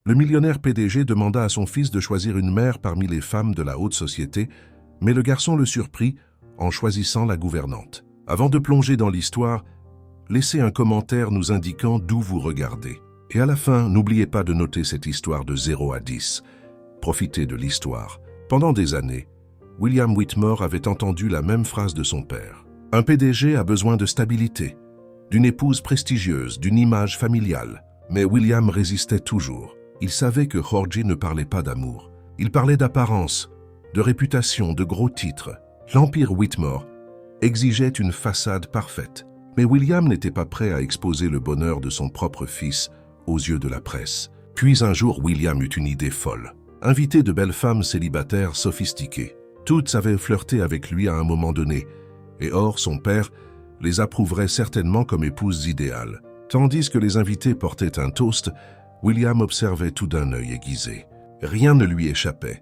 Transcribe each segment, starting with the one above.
Le millionnaire PDG demanda à son fils de choisir une mère parmi les femmes de la haute société, mais le garçon le surprit en choisissant la gouvernante. Avant de plonger dans l'histoire, laissez un commentaire nous indiquant d'où vous regardez. Et à la fin, n'oubliez pas de noter cette histoire de 0 à 10. Profitez de l'histoire. Pendant des années, William Whitmore avait entendu la même phrase de son père. Un PDG a besoin de stabilité, d'une épouse prestigieuse, d'une image familiale. Mais William résistait toujours. Il savait que Jorge ne parlait pas d'amour. Il parlait d'apparence, de réputation, de gros titres. L'empire Whitmore exigeait une façade parfaite. Mais William n'était pas prêt à exposer le bonheur de son propre fils aux yeux de la presse. Puis un jour, William eut une idée folle. Inviter de belles femmes célibataires sophistiquées. Toutes avaient flirté avec lui à un moment donné, et or, son père les approuverait certainement comme épouses idéales. Tandis que les invités portaient un toast, William observait tout d'un œil aiguisé. Rien ne lui échappait.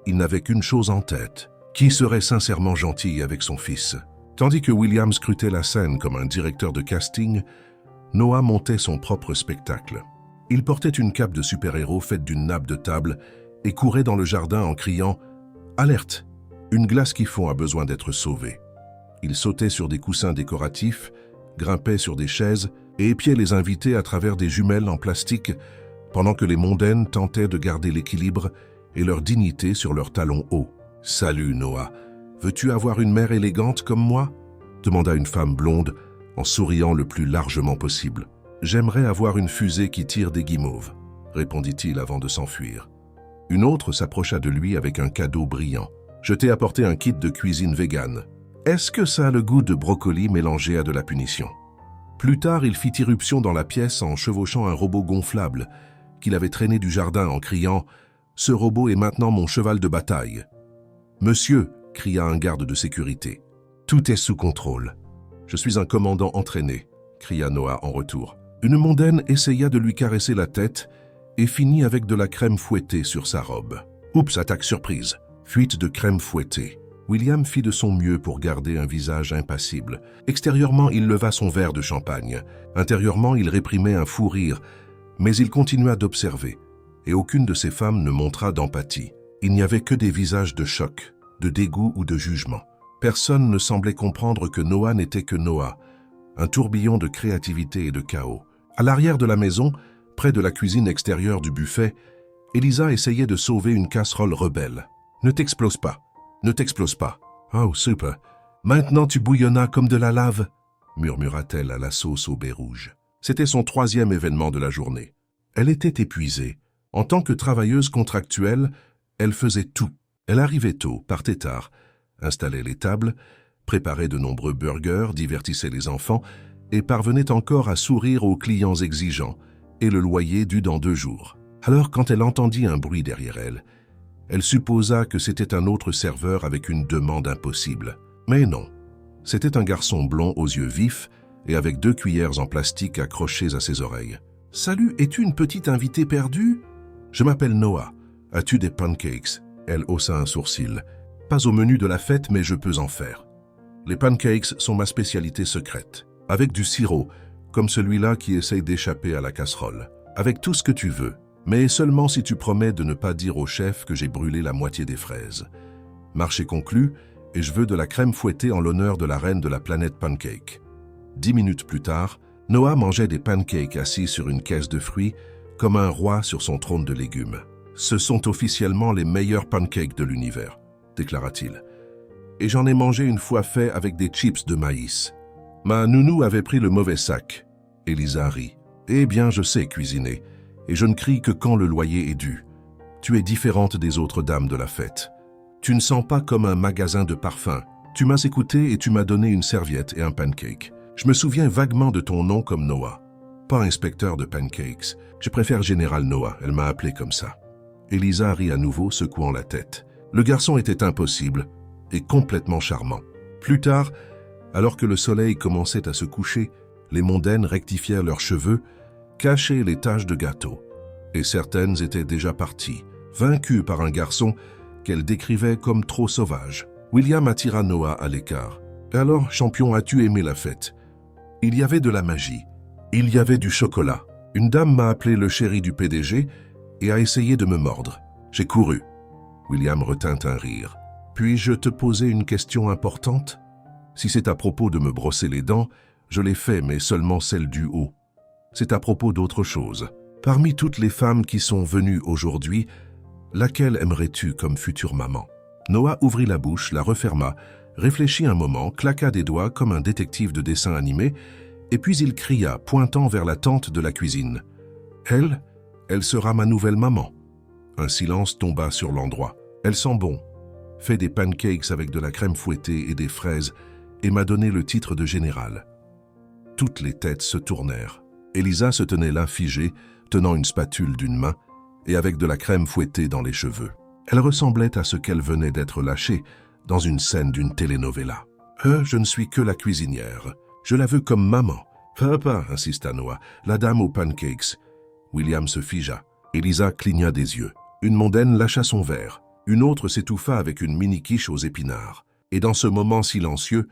Il n'avait qu'une chose en tête. Qui serait sincèrement gentil avec son fils? Tandis que William scrutait la scène comme un directeur de casting, Noah montait son propre spectacle. Il portait une cape de super-héros faite d'une nappe de table et courait dans le jardin en criant « Alerte! Une glace qui fond a besoin d'être sauvée ». Il sautait sur des coussins décoratifs, grimpait sur des chaises et épiait les invités à travers des jumelles en plastique pendant que les mondaines tentaient de garder l'équilibre et leur dignité sur leurs talons hauts. « Salut Noah, veux-tu avoir une mère élégante comme moi ?» demanda une femme blonde en souriant le plus largement possible. « J'aimerais avoir une fusée qui tire des guimauves », répondit-il avant de s'enfuir. Une autre s'approcha de lui avec un cadeau brillant. « Je t'ai apporté un kit de cuisine végane. Est-ce que ça a le goût de brocoli mélangé à de la punition ?» Plus tard, il fit irruption dans la pièce en chevauchant un robot gonflable qu'il avait traîné du jardin en criant « Ce robot est maintenant mon cheval de bataille. »« Monsieur !» cria un garde de sécurité. « Tout est sous contrôle. Je suis un commandant entraîné » cria Noah en retour. Une mondaine essaya de lui caresser la tête et finit avec de la crème fouettée sur sa robe. Oups, attaque surprise. Fuite de crème fouettée. William fit de son mieux pour garder un visage impassible. Extérieurement, il leva son verre de champagne. Intérieurement, il réprimait un fou rire, mais il continua d'observer, et aucune de ces femmes ne montra d'empathie. Il n'y avait que des visages de choc, de dégoût ou de jugement. Personne ne semblait comprendre que Noah n'était que Noah, un tourbillon de créativité et de chaos. À l'arrière de la maison, près de la cuisine extérieure du buffet, Elisa essayait de sauver une casserole rebelle. « Ne t'explose pas, ne t'explose pas. Oh, super. Maintenant tu bouillonnas comme de la lave, » murmura-t-elle à la sauce au baies rouge. C'était son 3e événement de la journée. Elle était épuisée. En tant que travailleuse contractuelle, elle faisait tout. Elle arrivait tôt, partait tard, installait les tables, préparait de nombreux burgers, divertissait les enfants et parvenait encore à sourire aux clients exigeants, et le loyer dû dans 2 jours. Alors, quand elle entendit un bruit derrière elle, elle supposa que c'était un autre serveur avec une demande impossible. Mais non, c'était un garçon blond aux yeux vifs et avec 2 cuillères en plastique accrochées à ses oreilles. « Salut, es-tu une petite invitée perdue ?»« Je m'appelle Noah. As-tu des pancakes ?» Elle haussa un sourcil. « Pas au menu de la fête, mais je peux en faire. Les pancakes sont ma spécialité secrète. Avec du sirop, comme celui-là qui essaye d'échapper à la casserole. Avec tout ce que tu veux. Mais seulement si tu promets de ne pas dire au chef que j'ai brûlé la moitié des fraises. Marché conclu, et je veux de la crème fouettée en l'honneur de la reine de la planète Pancake. » 10 minutes plus tard, Noah mangeait des pancakes assis sur une caisse de fruits, comme un roi sur son trône de légumes. « Ce sont officiellement les meilleurs pancakes de l'univers, » déclara-t-il. « Et j'en ai mangé une fois fait avec des chips de maïs. Ma nounou avait pris le mauvais sac. » Elisa rit. « Eh bien, je sais cuisiner. Et je ne crie que quand le loyer est dû. Tu es différente des autres dames de la fête. Tu ne sens pas comme un magasin de parfums. Tu m'as écouté et tu m'as donné une serviette et un pancake. Je me souviens vaguement de ton nom comme Noah. Pas inspecteur de pancakes. Je préfère Général Noah, elle m'a appelé comme ça. » Elisa rit à nouveau, secouant la tête. Le garçon était impossible et complètement charmant. Plus tard, alors que le soleil commençait à se coucher, les mondaines rectifièrent leurs cheveux, cachaient les taches de gâteau. Et certaines étaient déjà parties, vaincues par un garçon qu'elle décrivait comme trop sauvage. William attira Noah à l'écart. « Alors, champion, as-tu aimé la fête ?» Il y avait de la magie. Il y avait du chocolat. Une dame m'a appelé le chéri du PDG et a essayé de me mordre. J'ai couru. William retint un rire. Puis-je te poser une question importante? Si c'est à propos de me brosser les dents, je l'ai fait, mais seulement celle du haut. C'est à propos d'autre chose. Parmi toutes les femmes qui sont venues aujourd'hui, laquelle aimerais-tu comme future maman? Noah ouvrit la bouche, la referma, réfléchit un moment, claqua des doigts comme un détective de dessin animé, et puis il cria, pointant vers la tente de la cuisine. Elle sera ma nouvelle maman. Un silence tomba sur l'endroit. Elle sent bon, fait des pancakes avec de la crème fouettée et des fraises, et m'a donné le titre de général. Toutes les têtes se tournèrent. Elisa se tenait là figée, tenant une spatule d'une main, et avec de la crème fouettée dans les cheveux. Elle ressemblait à ce qu'elle venait d'être lâchée dans une scène d'une telenovela. Je ne suis que la cuisinière. Je la veux comme maman. Papa, insista Noah, la dame aux pancakes. William se figea. Elisa cligna des yeux. Une mondaine lâcha son verre. Une autre s'étouffa avec une mini-quiche aux épinards. Et dans ce moment silencieux,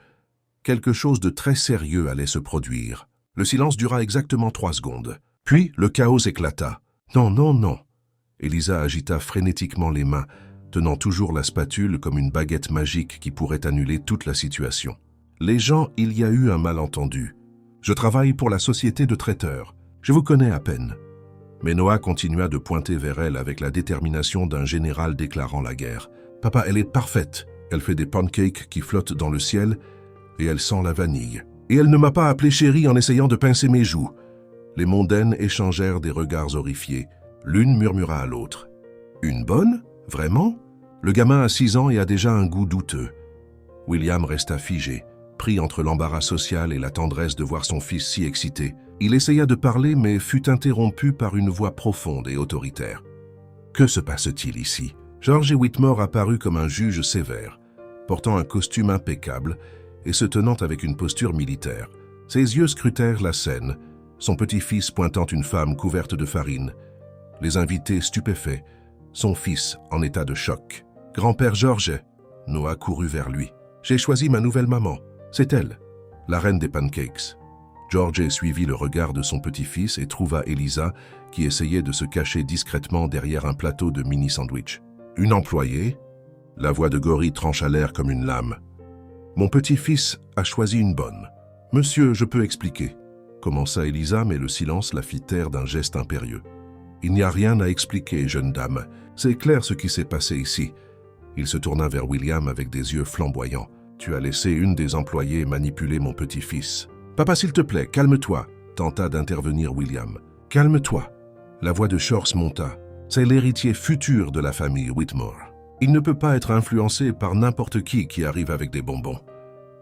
quelque chose de très sérieux allait se produire. Le silence dura exactement 3 secondes. Puis, le chaos éclata. Non, non, non. Elisa agita frénétiquement les mains, tenant toujours la spatule comme une baguette magique qui pourrait annuler toute la situation. Les gens, il y a eu un malentendu. Je travaille pour la société de traiteurs. Je vous connais à peine. Mais Noah continua de pointer vers elle avec la détermination d'un général déclarant la guerre. Papa, elle est parfaite. Elle fait des pancakes qui flottent dans le ciel et elle sent la vanille. Et elle ne m'a pas appelé chérie en essayant de pincer mes joues. Les mondaines échangèrent des regards horrifiés. L'une murmura à l'autre. Une bonne? Vraiment? Le gamin a 6 ans et a déjà un goût douteux. William resta figé, pris entre l'embarras social et la tendresse de voir son fils si excité. Il essaya de parler mais fut interrompu par une voix profonde et autoritaire. Que se passe-t-il ici? George Whitmore apparut comme un juge sévère, portant un costume impeccable et se tenant avec une posture militaire. Ses yeux scrutèrent la scène, son petit-fils pointant une femme couverte de farine, les invités stupéfaits, son fils en état de choc. « Grand-père George !» Noah courut vers lui. « J'ai choisi ma nouvelle maman. C'est elle, la reine des pancakes. » George suivit le regard de son petit-fils et trouva Elisa qui essayait de se cacher discrètement derrière un plateau de mini-sandwich. « Une employée ?» La voix de Gory trancha l'air comme une lame. « Mon petit-fils a choisi une bonne. Monsieur, je peux expliquer. » Commença Elisa, mais le silence la fit taire d'un geste impérieux. « Il n'y a rien à expliquer, jeune dame. C'est clair ce qui s'est passé ici. » Il se tourna vers William avec des yeux flamboyants. « Tu as laissé une des employées manipuler mon petit-fils. »« Papa, s'il te plaît, calme-toi, » tenta d'intervenir William. « Calme-toi. » La voix de Shores monta. « C'est l'héritier futur de la famille Whitmore. Il ne peut pas être influencé par n'importe qui arrive avec des bonbons. »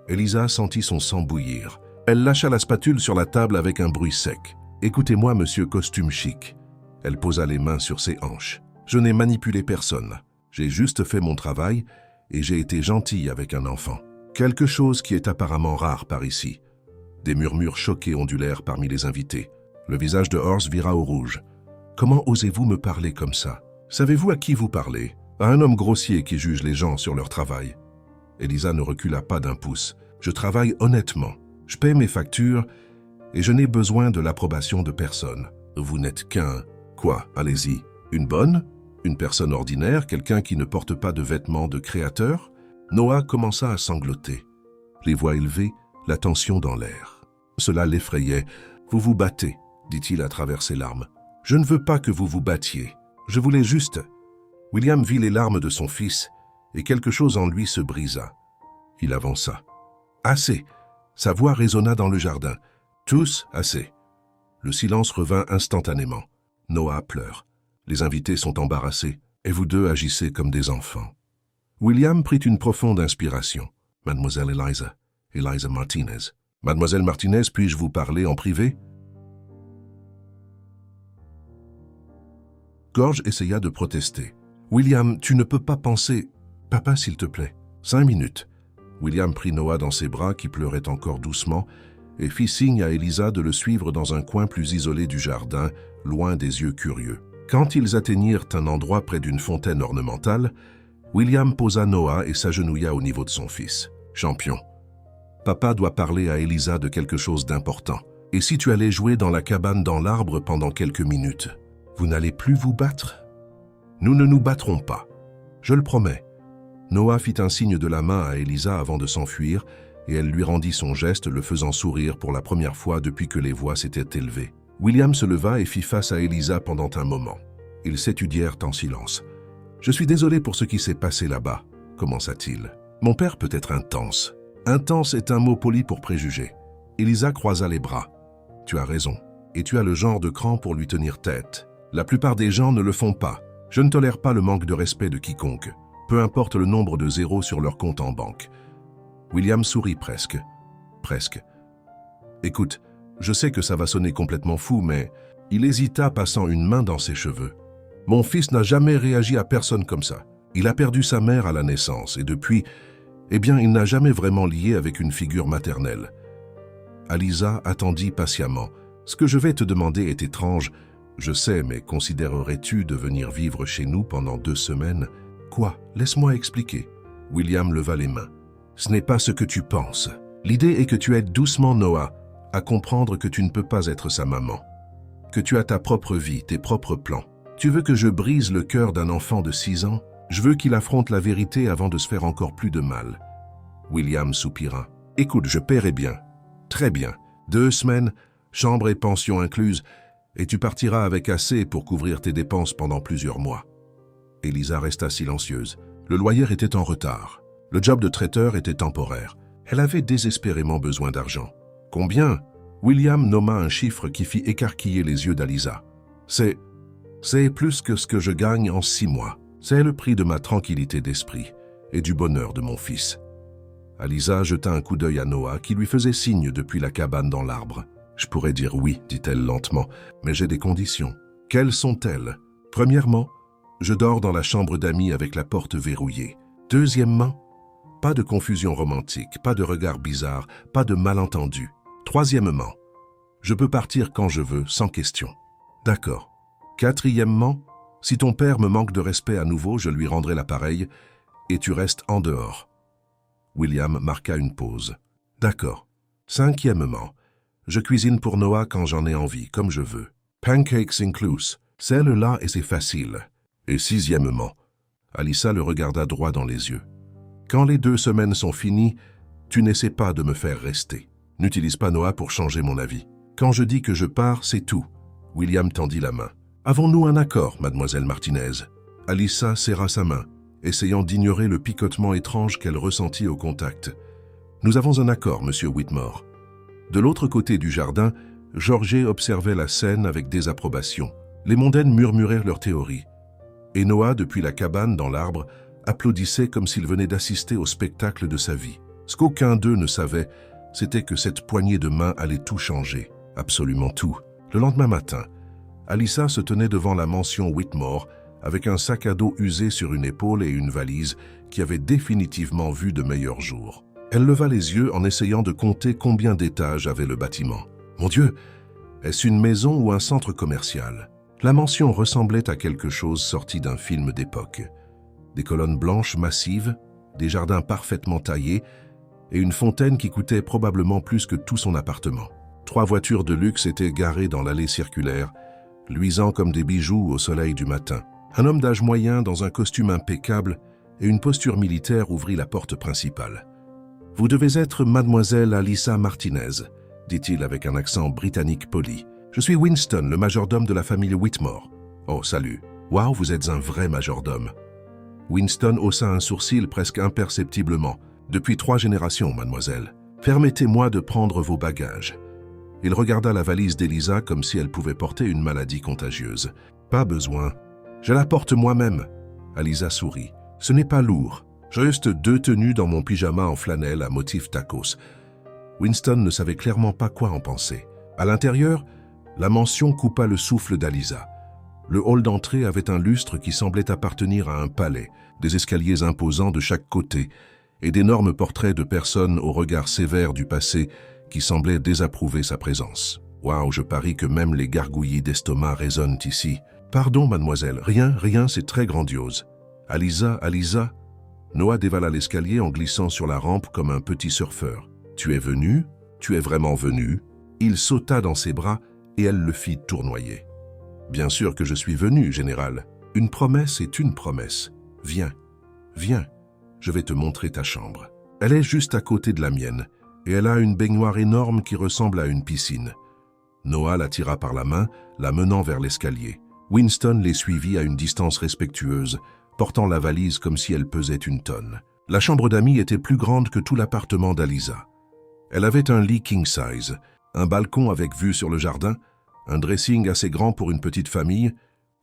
Elisa sentit son sang bouillir. Elle lâcha la spatule sur la table avec un bruit sec. « Écoutez-moi, monsieur costume chic. » Elle posa les mains sur ses hanches. « Je n'ai manipulé personne. J'ai juste fait mon travail et j'ai été gentille avec un enfant. Quelque chose qui est apparemment rare par ici. » Des murmures choqués ondulèrent parmi les invités. Le visage de Horst vira au rouge. « Comment osez-vous me parler comme ça? Savez-vous à qui vous parlez? À un homme grossier qui juge les gens sur leur travail. » Elisa ne recula pas d'un pouce. « Je travaille honnêtement. Je paie mes factures et je n'ai besoin de l'approbation de personne. Vous n'êtes qu'un... Quoi? Allez-y. Une bonne? Une personne ordinaire? Quelqu'un qui ne porte pas de vêtements de créateur? » Noah commença à sangloter. Les voix élevées, la tension dans l'air. Cela l'effrayait. « Vous vous battez, » dit-il à travers ses larmes. « Je ne veux pas que vous vous battiez. Je voulais juste... » William vit les larmes de son fils et quelque chose en lui se brisa. Il avança. « Assez !» Sa voix résonna dans le jardin. « Tous, assez !» Le silence revint instantanément. Noah pleure. Les invités sont embarrassés et vous deux agissez comme des enfants. William prit une profonde inspiration. « Mademoiselle Eliza Martinez. Mademoiselle Martinez, puis-je vous parler en privé ?» George essaya de protester. « William, tu ne peux pas penser... Papa, s'il te plaît. 5 minutes. » William prit Noah dans ses bras qui pleurait encore doucement et fit signe à Elisa de le suivre dans un coin plus isolé du jardin, loin des yeux curieux. Quand ils atteignirent un endroit près d'une fontaine ornementale, William posa Noah et s'agenouilla au niveau de son fils. « Champion, papa doit parler à Elisa de quelque chose d'important. Et si tu allais jouer dans la cabane dans l'arbre pendant quelques minutes? » Vous n'allez plus vous battre? Nous ne nous battrons pas. Je le promets. Noah fit un signe de la main à Elisa avant de s'enfuir et elle lui rendit son geste, le faisant sourire pour la première fois depuis que les voix s'étaient élevées. William se leva et fit face à Elisa pendant un moment. Ils s'étudièrent en silence. « Je suis désolé pour ce qui s'est passé là-bas », commença-t-il. « Mon père peut être intense. Intense est un mot poli pour préjuger. » Elisa croisa les bras. « Tu as raison. Et tu as le genre de cran pour lui tenir tête. La plupart des gens ne le font pas. Je ne tolère pas le manque de respect de quiconque, peu importe le nombre de zéros sur leur compte en banque. » William sourit presque. Presque. « Écoute, je sais que ça va sonner complètement fou, mais... » Il hésita, passant une main dans ses cheveux. « Mon fils n'a jamais réagi à personne comme ça. Il a perdu sa mère à la naissance, et depuis... Eh bien, il n'a jamais vraiment lié avec une figure maternelle. » Alisa attendit patiemment. « Ce que je vais te demander est étrange. Je sais, mais considérerais-tu de venir vivre chez nous pendant 2 semaines? »« Quoi? Laisse-moi expliquer. » William leva les mains. « Ce n'est pas ce que tu penses. L'idée est que tu aides doucement Noah à comprendre que tu ne peux pas être sa maman. Que tu as ta propre vie, tes propres plans. Tu veux que je brise le cœur d'un enfant de 6 ans? Je veux qu'il affronte la vérité avant de se faire encore plus de mal. » William soupira. « Écoute, je paierai bien. Très bien. 2 semaines, chambre et pension incluses, et tu partiras avec assez pour couvrir tes dépenses pendant plusieurs mois. » Elisa resta silencieuse. Le loyer était en retard. Le job de traiteur était temporaire. Elle avait désespérément besoin d'argent. « Combien ?» William nomma un chiffre qui fit écarquiller les yeux d'Alisa. « C'est plus que ce que je gagne en 6 mois. C'est le prix de ma tranquillité d'esprit et du bonheur de mon fils. » Alisa jeta un coup d'œil à Noah qui lui faisait signe depuis la cabane dans l'arbre. « Je pourrais dire oui, dit-elle lentement, mais j'ai des conditions. » « Quelles sont-elles? » « Premièrement, je dors dans la chambre d'amis avec la porte verrouillée. Deuxièmement, pas de confusion romantique, pas de regard bizarre, pas de malentendu. Troisièmement, je peux partir quand je veux, sans question. D'accord. Quatrièmement, si ton père me manque de respect à nouveau, je lui rendrai l'appareil et tu restes en dehors. William marqua une pause. D'accord. Cinquièmement, je cuisine pour Noah quand j'en ai envie, comme je veux. Pancakes inclus. Celle-là et c'est facile. Et sixièmement, Alisa le regarda droit dans les yeux. Quand les 2 semaines sont finies, tu n'essaies pas de me faire rester. N'utilise pas Noah pour changer mon avis. Quand je dis que je pars, c'est tout. William tendit la main. Avons-nous un accord, mademoiselle Martinez? Alisa serra sa main, essayant d'ignorer le picotement étrange qu'elle ressentit au contact. Nous avons un accord, monsieur Whitmore. De l'autre côté du jardin, Georget observait la scène avec désapprobation. Les mondaines murmurèrent leurs théories. Et Noah, depuis la cabane dans l'arbre, applaudissait comme s'il venait d'assister au spectacle de sa vie. Ce qu'aucun d'eux ne savait, c'était que cette poignée de main allait tout changer, absolument tout. Le lendemain matin, Alisa se tenait devant la mansion Whitmore avec un sac à dos usé sur une épaule et une valise qui avait définitivement vu de meilleurs jours. Elle leva les yeux en essayant de compter combien d'étages avait le bâtiment. Mon Dieu, est-ce une maison ou un centre commercial? La mansion ressemblait à quelque chose sorti d'un film d'époque. Des colonnes blanches massives, des jardins parfaitement taillés et une fontaine qui coûtait probablement plus que tout son appartement. 3 voitures de luxe étaient garées dans l'allée circulaire, luisant comme des bijoux au soleil du matin. Un homme d'âge moyen dans un costume impeccable et une posture militaire ouvrit la porte principale. « Vous devez être mademoiselle Alisa Martinez », dit-il avec un accent britannique poli. « Je suis Winston, le majordome de la famille Whitmore. »« Oh, salut. Waouh, vous êtes un vrai majordome. » Winston haussa un sourcil presque imperceptiblement. « Depuis 3 générations, mademoiselle. Permettez-moi de prendre vos bagages. » Il regarda la valise d'Elisa comme si elle pouvait porter une maladie contagieuse. « Pas besoin. Je la porte moi-même. » Alisa sourit. « Ce n'est pas lourd. Juste 2 tenues dans mon pyjama en flanelle à motif tacos. » Winston ne savait clairement pas quoi en penser. À l'intérieur, la mansion coupa le souffle d'Alisa. Le hall d'entrée avait un lustre qui semblait appartenir à un palais, des escaliers imposants de chaque côté et d'énormes portraits de personnes au regard sévère du passé qui semblaient désapprouver sa présence. Waouh, je parie que même les gargouillis d'estomac résonnent ici. Pardon, mademoiselle, rien, c'est très grandiose. Alisa. Noah dévala l'escalier en glissant sur la rampe comme un petit surfeur. Tu es venu? Tu es vraiment venu? Il sauta dans ses bras et elle le fit tournoyer. Bien sûr que je suis venu, général. Une promesse est une promesse. Viens, viens, je vais te montrer ta chambre. Elle est juste à côté de la mienne, et elle a une baignoire énorme qui ressemble à une piscine. Noah la tira par la main, la menant vers l'escalier. Winston les suivit à une distance respectueuse, portant la valise comme si elle pesait une tonne. La chambre d'amis était plus grande que tout l'appartement d'Aliza. Elle avait un lit king size, un balcon avec vue sur le jardin, un dressing assez grand pour une petite famille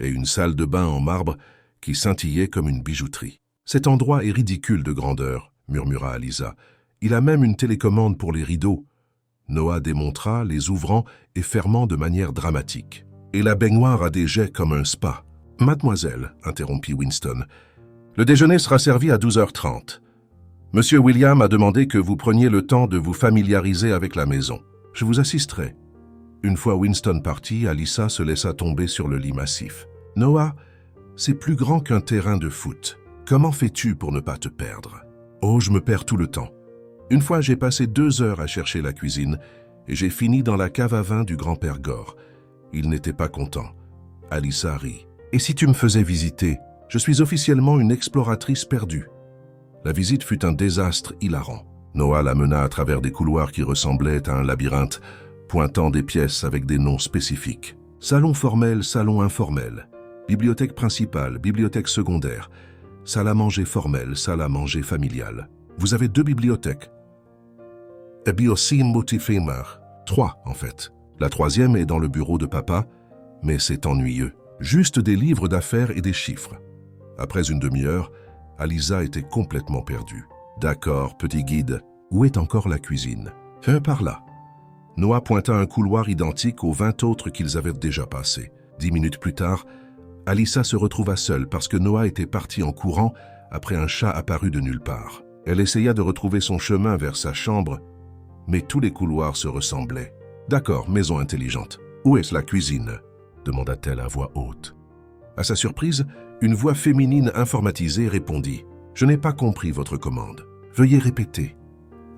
et une salle de bain en marbre qui scintillait comme une bijouterie. « Cet endroit est ridicule de grandeur », murmura Aliza. « Il a même une télécommande pour les rideaux. » Noah démontra, les ouvrant et fermant de manière dramatique. « Et la baignoire a des jets comme un spa. »« Mademoiselle, » interrompit Winston, « le déjeuner sera servi à 12h30. Monsieur William a demandé que vous preniez le temps de vous familiariser avec la maison. Je vous assisterai. » Une fois Winston parti, Alyssa se laissa tomber sur le lit massif. « Noah, c'est plus grand qu'un terrain de foot. Comment fais-tu pour ne pas te perdre ?»« Oh, je me perds tout le temps. Une fois, j'ai passé 2 heures à chercher la cuisine et j'ai fini dans la cave à vin du grand-père Gore. Il n'était pas content. » Alyssa rit. « Et si tu me faisais visiter? Je suis officiellement une exploratrice perdue. » La visite fut un désastre hilarant. Noah la mena à travers des couloirs qui ressemblaient à un labyrinthe, pointant des pièces avec des noms spécifiques. Salon formel, salon informel. Bibliothèque principale, bibliothèque secondaire. Salle à manger formelle, salle à manger familiale. Vous avez 2 bibliothèques. Et bien aussi multifémère. 3, en fait. La 3e est dans le bureau de papa, mais c'est ennuyeux. Juste des livres d'affaires et des chiffres. Après une demi-heure, Alyssa était complètement perdue. D'accord, petit guide. Où est encore la cuisine? Par là. Noah pointa un couloir identique aux 20 autres qu'ils avaient déjà passés. 10 minutes plus tard, Alyssa se retrouva seule parce que Noah était parti en courant après un chat apparu de nulle part. Elle essaya de retrouver son chemin vers sa chambre, mais tous les couloirs se ressemblaient. « D'accord, maison intelligente. Où est la cuisine ?» demanda-t-elle à voix haute. À sa surprise, une voix féminine informatisée répondit « Je n'ai pas compris votre commande. Veuillez répéter. »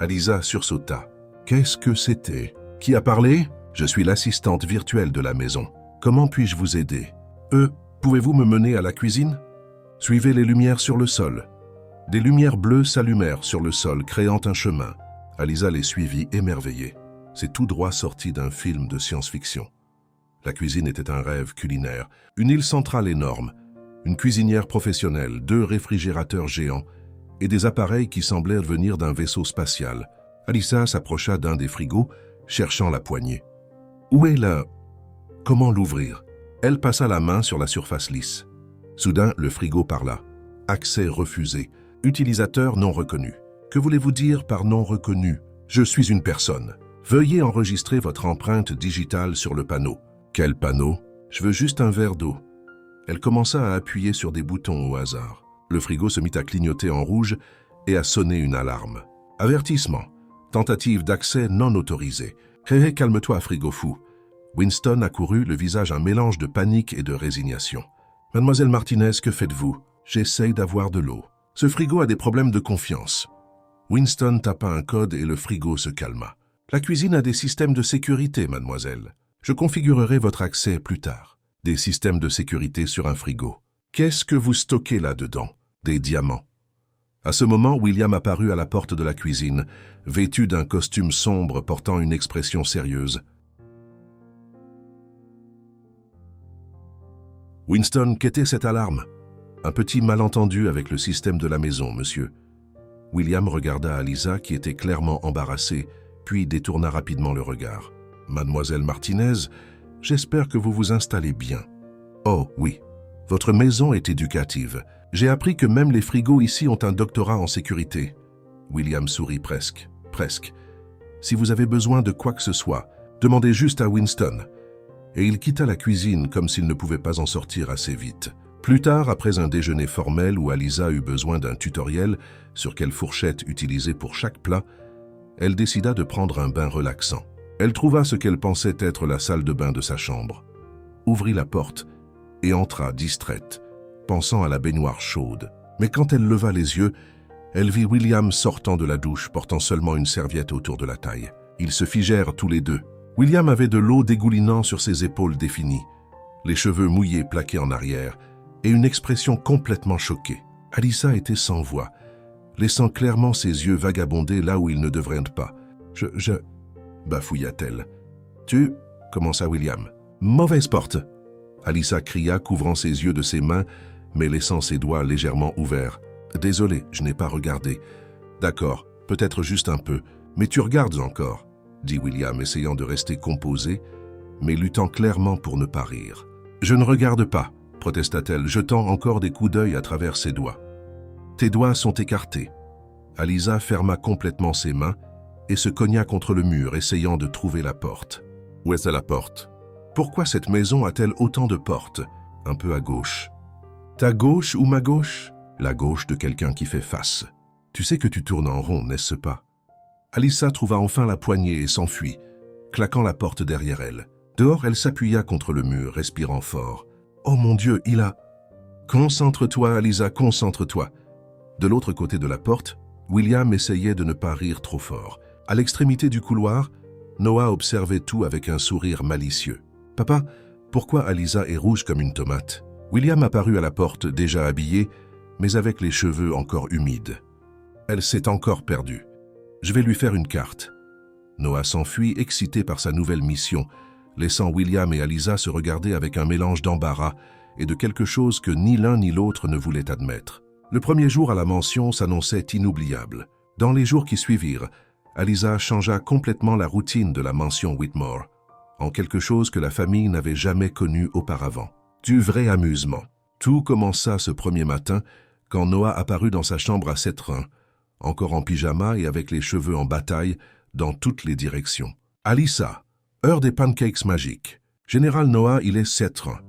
Alyssa sursauta. « Qu'est-ce que c'était? Qui a parlé? Je suis l'assistante virtuelle de la maison. Comment puis-je vous aider? Pouvez-vous me mener à la cuisine? Suivez les lumières sur le sol. » Des lumières bleues s'allumèrent sur le sol, créant un chemin. Alyssa les suivit émerveillée. C'est tout droit sorti d'un film de science-fiction. La cuisine était un rêve culinaire. Une île centrale énorme, une cuisinière professionnelle, 2 réfrigérateurs géants et des appareils qui semblaient venir d'un vaisseau spatial. Alyssa s'approcha d'un des frigos, cherchant la poignée. « Où est la... Comment l'ouvrir ?» Elle passa la main sur la surface lisse. Soudain, le frigo parla. « Accès refusé. Utilisateur non reconnu. » « Que voulez-vous dire par non reconnu? Je suis une personne. Veuillez enregistrer votre empreinte digitale sur le panneau. » « Quel panneau? Je veux juste un verre d'eau. » Elle commença à appuyer sur des boutons au hasard. Le frigo se mit à clignoter en rouge et à sonner une alarme. « Avertissement. Tentative d'accès non autorisée. »« Hé, calme-toi, frigo fou. » Winston accourut, le visage un mélange de panique et de résignation. « Mademoiselle Martinez, que faites-vous? J'essaye d'avoir de l'eau. Ce frigo a des problèmes de confiance. » Winston tapa un code et le frigo se calma. « La cuisine a des systèmes de sécurité, mademoiselle. Je configurerai votre accès plus tard. » Des systèmes de sécurité sur un frigo. Qu'est-ce que vous stockez là-dedans? Des diamants. À ce moment, William apparut à la porte de la cuisine, vêtu d'un costume sombre portant une expression sérieuse. « Winston, qu'était cette alarme? »« Un petit malentendu avec le système de la maison, monsieur. » William regarda Alyssa qui était clairement embarrassée, puis détourna rapidement le regard. « Mademoiselle Martinez, j'espère que vous vous installez bien. »« Oh, oui. Votre maison est éducative. J'ai appris que même les frigos ici ont un doctorat en sécurité. » William sourit presque. « Presque. Si vous avez besoin de quoi que ce soit, demandez juste à Winston. » Et il quitta la cuisine comme s'il ne pouvait pas en sortir assez vite. Plus tard, après un déjeuner formel où Alyssa eut besoin d'un tutoriel sur quelle fourchette utiliser pour chaque plat, elle décida de prendre un bain relaxant. Elle trouva ce qu'elle pensait être la salle de bain de sa chambre, ouvrit la porte et entra distraite, pensant à la baignoire chaude. Mais quand elle leva les yeux, elle vit William sortant de la douche portant seulement une serviette autour de la taille. Ils se figèrent tous les deux. William avait de l'eau dégoulinant sur ses épaules définies. les cheveux mouillés plaqués en arrière, et une expression complètement choquée. Alyssa était sans voix, laissant clairement ses yeux vagabonder là où ils ne devraient pas. Je... bafouilla-t-elle. Tu... commença William. Mauvaise porte. Alyssa cria, couvrant ses yeux de ses mains, mais laissant ses doigts légèrement ouverts. Désolé, je n'ai pas regardé. D'accord, peut-être juste un peu, mais tu regardes encore, dit William, essayant de rester composé, mais luttant clairement pour ne pas rire. Je ne regarde pas, protesta-t-elle, jetant encore des coups d'œil à travers ses doigts. Tes doigts sont écartés. Alyssa ferma complètement ses mains et se cogna contre le mur, essayant de trouver la porte. Où est la porte? Pourquoi cette maison a-t-elle autant de portes? Un peu à gauche. Ta gauche ou ma gauche? La gauche de quelqu'un qui fait face. Tu sais que tu tournes en rond, n'est-ce pas? Alyssa trouva enfin la poignée et s'enfuit, claquant la porte derrière elle. Dehors, elle s'appuya contre le mur, respirant fort. Oh mon Dieu, il a... Concentre-toi, Alyssa, concentre-toi. De l'autre côté de la porte, William essayait de ne pas rire trop fort. À l'extrémité du couloir, Noah observait tout avec un sourire malicieux. « Papa, pourquoi Alyssa est rouge comme une tomate ?» William apparut à la porte, déjà habillé, mais avec les cheveux encore humides. Elle s'est encore perdue. Je vais lui faire une carte. Noah s'enfuit, excité par sa nouvelle mission, laissant William et Alyssa se regarder avec un mélange d'embarras et de quelque chose que ni l'un ni l'autre ne voulait admettre. Le premier jour à la mansion s'annonçait inoubliable. Dans les jours qui suivirent, Alyssa changea complètement la routine de la mansion Whitmore, en quelque chose que la famille n'avait jamais connu auparavant. Du vrai amusement. Tout commença ce premier matin quand Noah apparut dans sa chambre à 7 reins, encore en pyjama et avec les cheveux en bataille dans toutes les directions. Alyssa, heure des pancakes magiques. Général Noah, il est 7 reins.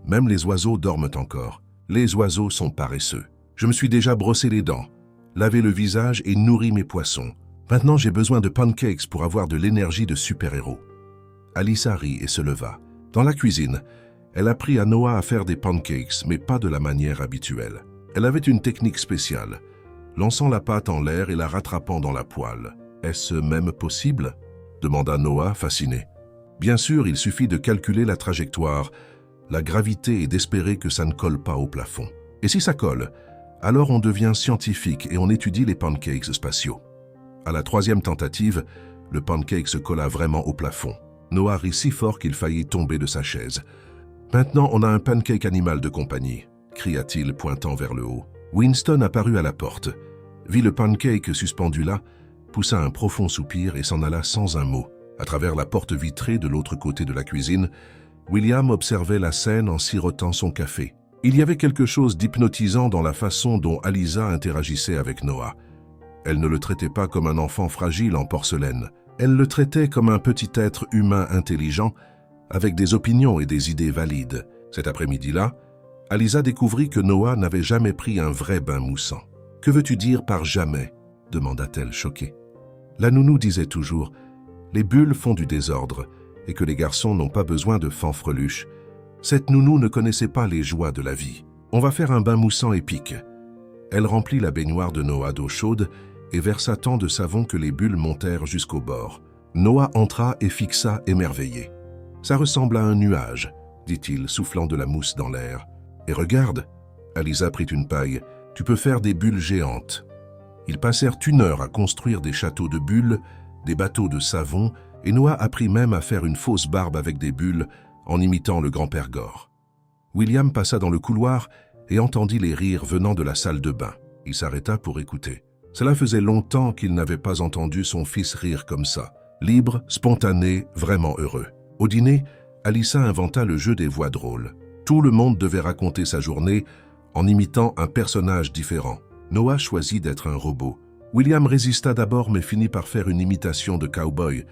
Même les oiseaux dorment encore. Les oiseaux sont paresseux. Je me suis déjà brossé les dents, lavé le visage et nourri mes poissons. Maintenant, j'ai besoin de pancakes pour avoir de l'énergie de super-héros. Alyssa rit et se leva. Dans la cuisine, elle apprit à Noah à faire des pancakes, mais pas de la manière habituelle. Elle avait une technique spéciale, lançant la pâte en l'air et la rattrapant dans la poêle. « Est-ce même possible ?» demanda Noah, fasciné. Bien sûr, il suffit de calculer la trajectoire, la gravité et d'espérer que ça ne colle pas au plafond. Et si ça colle, alors on devient scientifique et on étudie les pancakes spatiaux. À la 3e tentative, le pancake se colla vraiment au plafond. Noah rit si fort qu'il faillit tomber de sa chaise. « Maintenant, on a un pancake animal de compagnie », cria-t-il, pointant vers le haut. Winston apparut à la porte, vit le pancake suspendu là, poussa un profond soupir et s'en alla sans un mot. À travers la porte vitrée de l'autre côté de la cuisine, William observait la scène en sirotant son café. Il y avait quelque chose d'hypnotisant dans la façon dont Alyssa interagissait avec Noah. Elle ne le traitait pas comme un enfant fragile en porcelaine. Elle le traitait comme un petit être humain intelligent, avec des opinions et des idées valides. Cet après-midi-là, Alyssa découvrit que Noah n'avait jamais pris un vrai bain moussant. « Que veux-tu dire par jamais ?» demanda-t-elle choquée. La nounou disait toujours « Les bulles font du désordre et que les garçons n'ont pas besoin de fanfreluches. » Cette nounou ne connaissait pas les joies de la vie. « On va faire un bain moussant épique. » Elle remplit la baignoire de Noah d'eau chaude et versa tant de savon que les bulles montèrent jusqu'au bord. Noah entra et fixa émerveillé. « Ça ressemble à un nuage, » dit-il, soufflant de la mousse dans l'air. « Et regarde, » Alyssa prit une paille, « tu peux faire des bulles géantes. » Ils passèrent 1 heure à construire des châteaux de bulles, des bateaux de savon, et Noah apprit même à faire une fausse barbe avec des bulles en imitant le grand-père Gore. William passa dans le couloir et entendit les rires venant de la salle de bain. Il s'arrêta pour écouter. Cela faisait longtemps qu'il n'avait pas entendu son fils rire comme ça, libre, spontané, vraiment heureux. Au dîner, Alyssa inventa le jeu des voix drôles. Tout le monde devait raconter sa journée en imitant un personnage différent. Noah choisit d'être un robot. William résista d'abord mais finit par faire une imitation de cow-boy.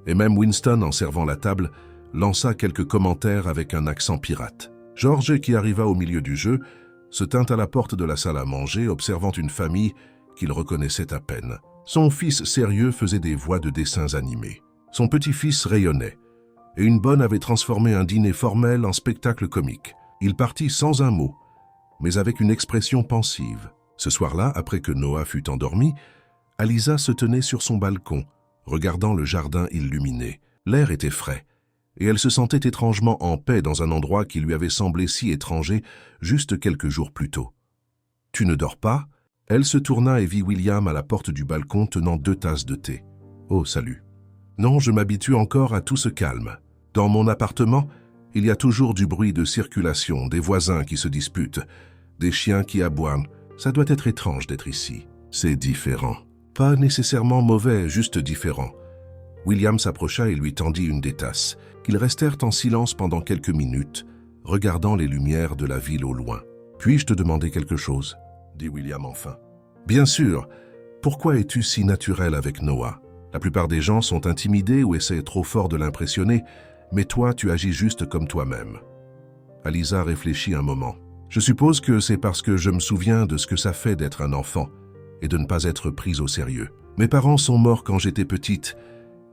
Et même Winston, en servant la table, lança quelques commentaires avec un accent pirate. George, qui arriva au milieu du jeu, se tint à la porte de la salle à manger, observant une famille qu'il reconnaissait à peine. Son fils sérieux faisait des voix de dessins animés. Son petit-fils rayonnait. Et une bonne avait transformé un dîner formel en spectacle comique. Il partit sans un mot, mais avec une expression pensive. Ce soir-là, après que Noah fut endormi, Alyssa se tenait sur son balcon, regardant le jardin illuminé. L'air était frais, et elle se sentait étrangement en paix dans un endroit qui lui avait semblé si étranger juste quelques jours plus tôt. « Tu ne dors pas ?» Elle se tourna et vit William à la porte du balcon tenant 2 tasses de thé. « Oh, salut. »« Non, je m'habitue encore à tout ce calme. Dans mon appartement, il y a toujours du bruit de circulation, des voisins qui se disputent, des chiens qui aboient. Ça doit être étrange d'être ici. C'est différent. Pas nécessairement mauvais, juste différent. » William s'approcha et lui tendit une des tasses. Ils restèrent en silence pendant quelques minutes, regardant les lumières de la ville au loin. « Puis-je te demander quelque chose ?» dit William enfin. « Bien sûr. Pourquoi es-tu si naturel avec Noah? La plupart des gens sont intimidés ou essaient trop fort de l'impressionner, mais toi, tu agis juste comme toi-même. » Alisa réfléchit un moment. « Je suppose que c'est parce que je me souviens de ce que ça fait d'être un enfant et de ne pas être prise au sérieux. Mes parents sont morts quand j'étais petite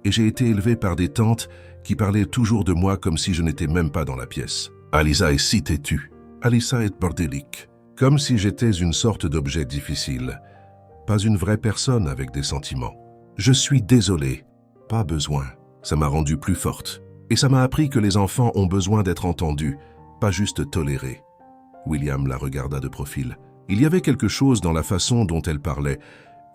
et j'ai été élevée par des tantes qui parlaient toujours de moi comme si je n'étais même pas dans la pièce. Alisa est si têtue. Alisa est bordélique. Comme si j'étais une sorte d'objet difficile. Pas une vraie personne avec des sentiments. Je suis désolé. Pas besoin. Ça m'a rendue plus forte. Et ça m'a appris que les enfants ont besoin d'être entendus, pas juste tolérés. » William la regarda de profil. Il y avait quelque chose dans la façon dont elle parlait,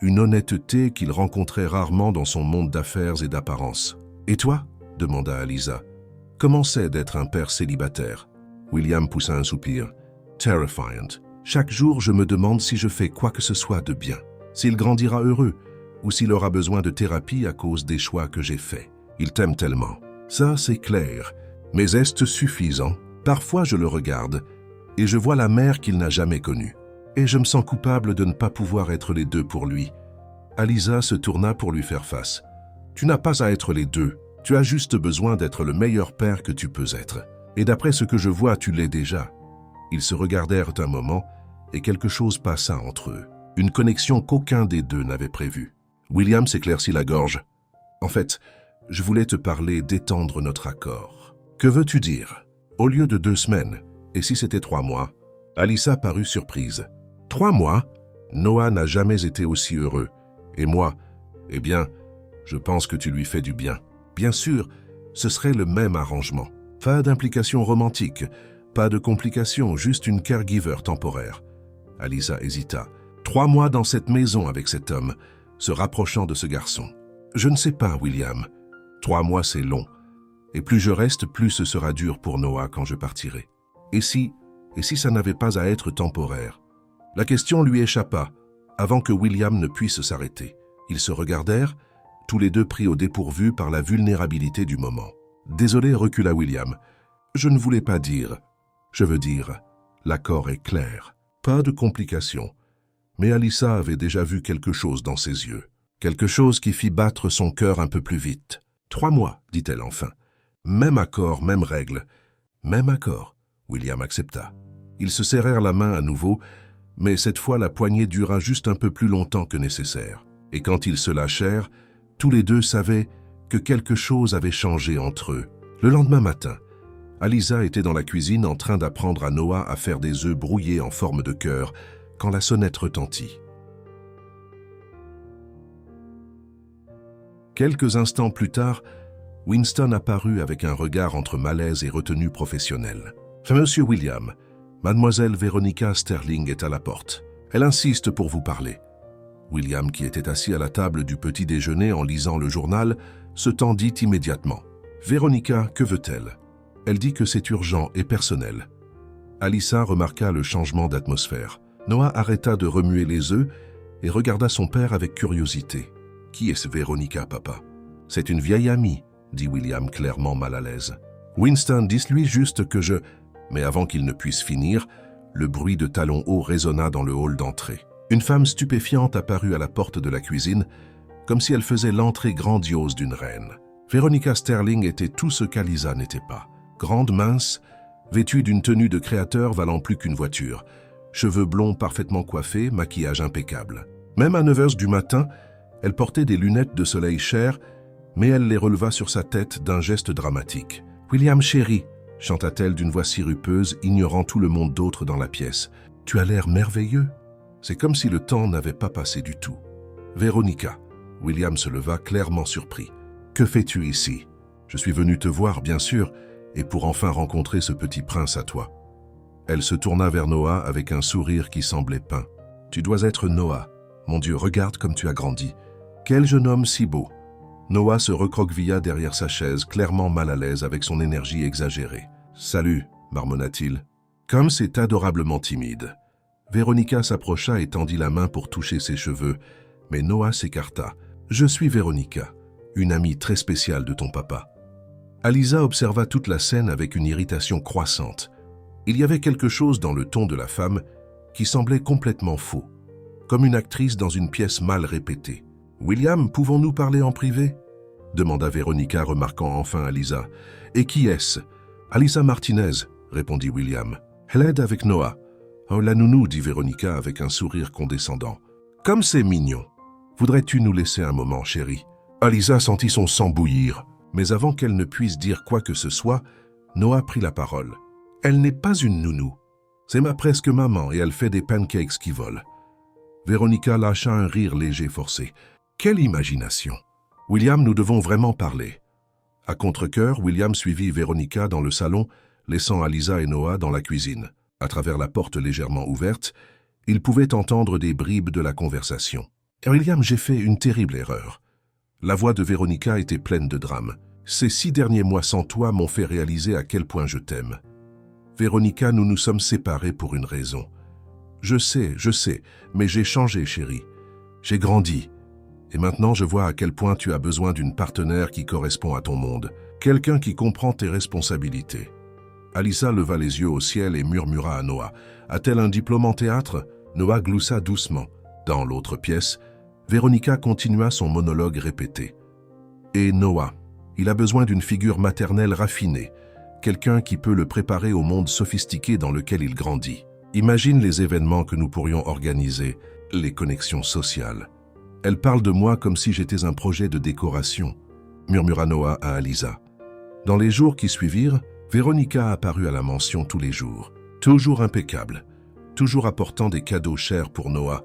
une honnêteté qu'il rencontrait rarement dans son monde d'affaires et d'apparence. « Et toi ?» demanda Alisa. « Comment c'est d'être un père célibataire ?» William poussa un soupir. « Terrifiant. Chaque jour, je me demande si je fais quoi que ce soit de bien, s'il grandira heureux, ou s'il aura besoin de thérapie à cause des choix que j'ai faits. Il t'aime tellement. Ça, c'est clair. Mais est-ce suffisant? Parfois, je le regarde, et je vois la mère qu'il n'a jamais connue. Et je me sens coupable de ne pas pouvoir être les deux pour lui. » Alisa se tourna pour lui faire face. « Tu n'as pas à être les deux. Tu as juste besoin d'être le meilleur père que tu peux être. Et d'après ce que je vois, tu l'es déjà. » Ils se regardèrent un moment, et quelque chose passa entre eux. Une connexion qu'aucun des deux n'avait prévue. William s'éclaircit la gorge. « En fait, je voulais te parler d'étendre notre accord. »« Que veux-tu dire? Au lieu de 2 semaines, et si c'était 3 mois ?» Alisa parut surprise. « 3 mois? Noah n'a jamais été aussi heureux. Et moi, eh bien, je pense que tu lui fais du bien. Bien sûr, ce serait le même arrangement. Pas d'implication romantique, pas de complications, juste une caregiver temporaire. » Alisa hésita. 3 mois dans cette maison avec cet homme, se rapprochant de ce garçon. « Je ne sais pas, William. 3 mois, c'est long. Et plus je reste, plus ce sera dur pour Noah quand je partirai. Et si ça n'avait pas à être temporaire ?» La question lui échappa, avant que William ne puisse s'arrêter. Ils se regardèrent, tous les deux pris au dépourvu par la vulnérabilité du moment. « Désolé, » recula William. « Je ne voulais pas dire. Je veux dire, l'accord est clair. Pas de complications. » Mais Alisa avait déjà vu quelque chose dans ses yeux. Quelque chose qui fit battre son cœur un peu plus vite. « 3 mois, dit-elle enfin. Même accord, même règle. Même accord. » William accepta. Ils se serrèrent la main à nouveau, mais cette fois la poignée dura juste un peu plus longtemps que nécessaire. Et quand ils se lâchèrent, tous les deux savaient que quelque chose avait changé entre eux. Le lendemain matin, Alisa était dans la cuisine en train d'apprendre à Noah à faire des œufs brouillés en forme de cœur quand la sonnette retentit. Quelques instants plus tard, Winston apparut avec un regard entre malaise et retenue professionnelle. « Monsieur William, mademoiselle Veronica Sterling est à la porte. Elle insiste pour vous parler. » William, qui était assis à la table du petit déjeuner en lisant le journal, se tendit immédiatement. « Veronica, que veut-elle? » « Elle dit que c'est urgent et personnel. » Alisa remarqua le changement d'atmosphère. Noah arrêta de remuer les œufs et regarda son père avec curiosité. « Qui est-ce Veronica, papa? »« C'est une vieille amie, » dit William clairement mal à l'aise. « Winston, dis-lui juste que je... » Mais avant qu'il ne puisse finir, le bruit de talons hauts résonna dans le hall d'entrée. Une femme stupéfiante apparut à la porte de la cuisine, comme si elle faisait l'entrée grandiose d'une reine. Veronica Sterling était tout ce qu'Alisa n'était pas. Grande, mince, vêtue d'une tenue de créateur valant plus qu'une voiture, cheveux blonds parfaitement coiffés, maquillage impeccable. Même à 9 heures du matin, elle portait des lunettes de soleil chères, mais elle les releva sur sa tête d'un geste dramatique. « William chéri !» chanta-t-elle d'une voix sirupeuse, ignorant tout le monde d'autre dans la pièce. « Tu as l'air merveilleux !» C'est comme si le temps n'avait pas passé du tout. « Véronica !» William se leva clairement surpris. « Que fais-tu ici ?»« Je suis venue te voir, bien sûr, et pour enfin rencontrer ce petit prince à toi. » Elle se tourna vers Noah avec un sourire qui semblait peint. « Tu dois être Noah. Mon Dieu, regarde comme tu as grandi. Quel jeune homme si beau. » Noah se recroquevilla derrière sa chaise, clairement mal à l'aise avec son énergie exagérée. « Salut, » marmonna-t-il. Comme c'est adorablement timide. Véronica s'approcha et tendit la main pour toucher ses cheveux, mais Noah s'écarta. « Je suis Véronica, une amie très spéciale de ton papa. » Alisa observa toute la scène avec une irritation croissante. Il y avait quelque chose dans le ton de la femme qui semblait complètement faux, comme une actrice dans une pièce mal répétée. « William, pouvons-nous parler en privé ?» demanda Véronica, remarquant enfin Alisa. « Et qui est-ce ?»« Alisa Martinez » répondit William. « Elle aide avec Noah. »« Oh, la nounou » dit Véronica avec un sourire condescendant. « Comme c'est mignon. Voudrais-tu nous laisser un moment, chérie ?» Alisa sentit son sang bouillir, mais avant qu'elle ne puisse dire quoi que ce soit, Noah prit la parole. « Elle n'est pas une nounou. C'est ma presque maman et elle fait des pancakes qui volent. » Véronica lâcha un rire léger forcé. « Quelle imagination !»« William, nous devons vraiment parler. » À contre-cœur, William suivit Véronica dans le salon, laissant Alisa et Noah dans la cuisine. À travers la porte légèrement ouverte, il pouvait entendre des bribes de la conversation. « William, j'ai fait une terrible erreur. » La voix de Véronica était pleine de drame. « Ces 6 derniers mois sans toi m'ont fait réaliser à quel point je t'aime. Véronica, nous nous sommes séparés pour une raison. Je sais, mais j'ai changé, chérie. J'ai grandi. Et maintenant, je vois à quel point tu as besoin d'une partenaire qui correspond à ton monde. Quelqu'un qui comprend tes responsabilités. » Alisa leva les yeux au ciel et murmura à Noah. « A-t-elle un diplôme en théâtre ?» Noah gloussa doucement. Dans l'autre pièce, Véronica continua son monologue répété. « Et Noah, il a besoin d'une figure maternelle raffinée, quelqu'un qui peut le préparer au monde sophistiqué dans lequel il grandit. Imagine les événements que nous pourrions organiser, les connexions sociales. Elle parle de moi comme si j'étais un projet de décoration, » murmura Noah à Alisa. Dans les jours qui suivirent, Véronica apparut à la mansion tous les jours, toujours impeccable, toujours apportant des cadeaux chers pour Noah,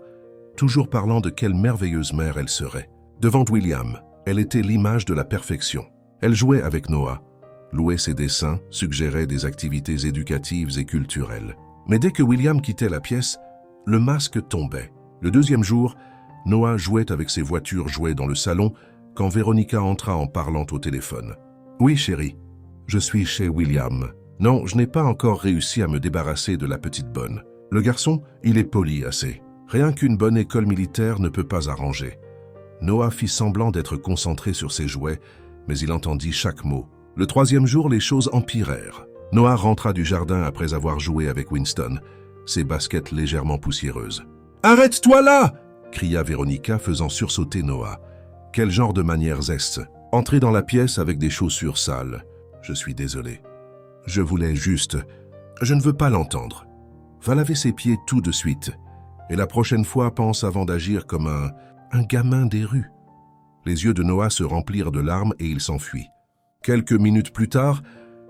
toujours parlant de quelle merveilleuse mère elle serait. Devant William, elle était l'image de la perfection. Elle jouait avec Noah, louait ses dessins, suggérait des activités éducatives et culturelles. Mais dès que William quittait la pièce, le masque tombait. Le deuxième jour, Noah jouait avec ses voitures jouets dans le salon quand Véronica entra en parlant au téléphone. « Oui, chérie, je suis chez William. Non, je n'ai pas encore réussi à me débarrasser de la petite bonne. Le garçon, il est poli assez. Rien qu'une bonne école militaire ne peut pas arranger. » Noah fit semblant d'être concentré sur ses jouets, mais il entendit chaque mot. Le 3e jour, les choses empirèrent. Noah rentra du jardin après avoir joué avec Winston, ses baskets légèrement poussiéreuses. « Arrête-toi là !» cria Véronica, faisant sursauter Noah. « Quel genre de manières est-ce ? Entrer dans la pièce avec des chaussures sales. Je suis désolé. Je voulais juste... Je ne veux pas l'entendre. Va laver ses pieds tout de suite. Et la prochaine fois, pense avant d'agir comme un gamin des rues. » Les yeux de Noah se remplirent de larmes et il s'enfuit. Quelques minutes plus tard,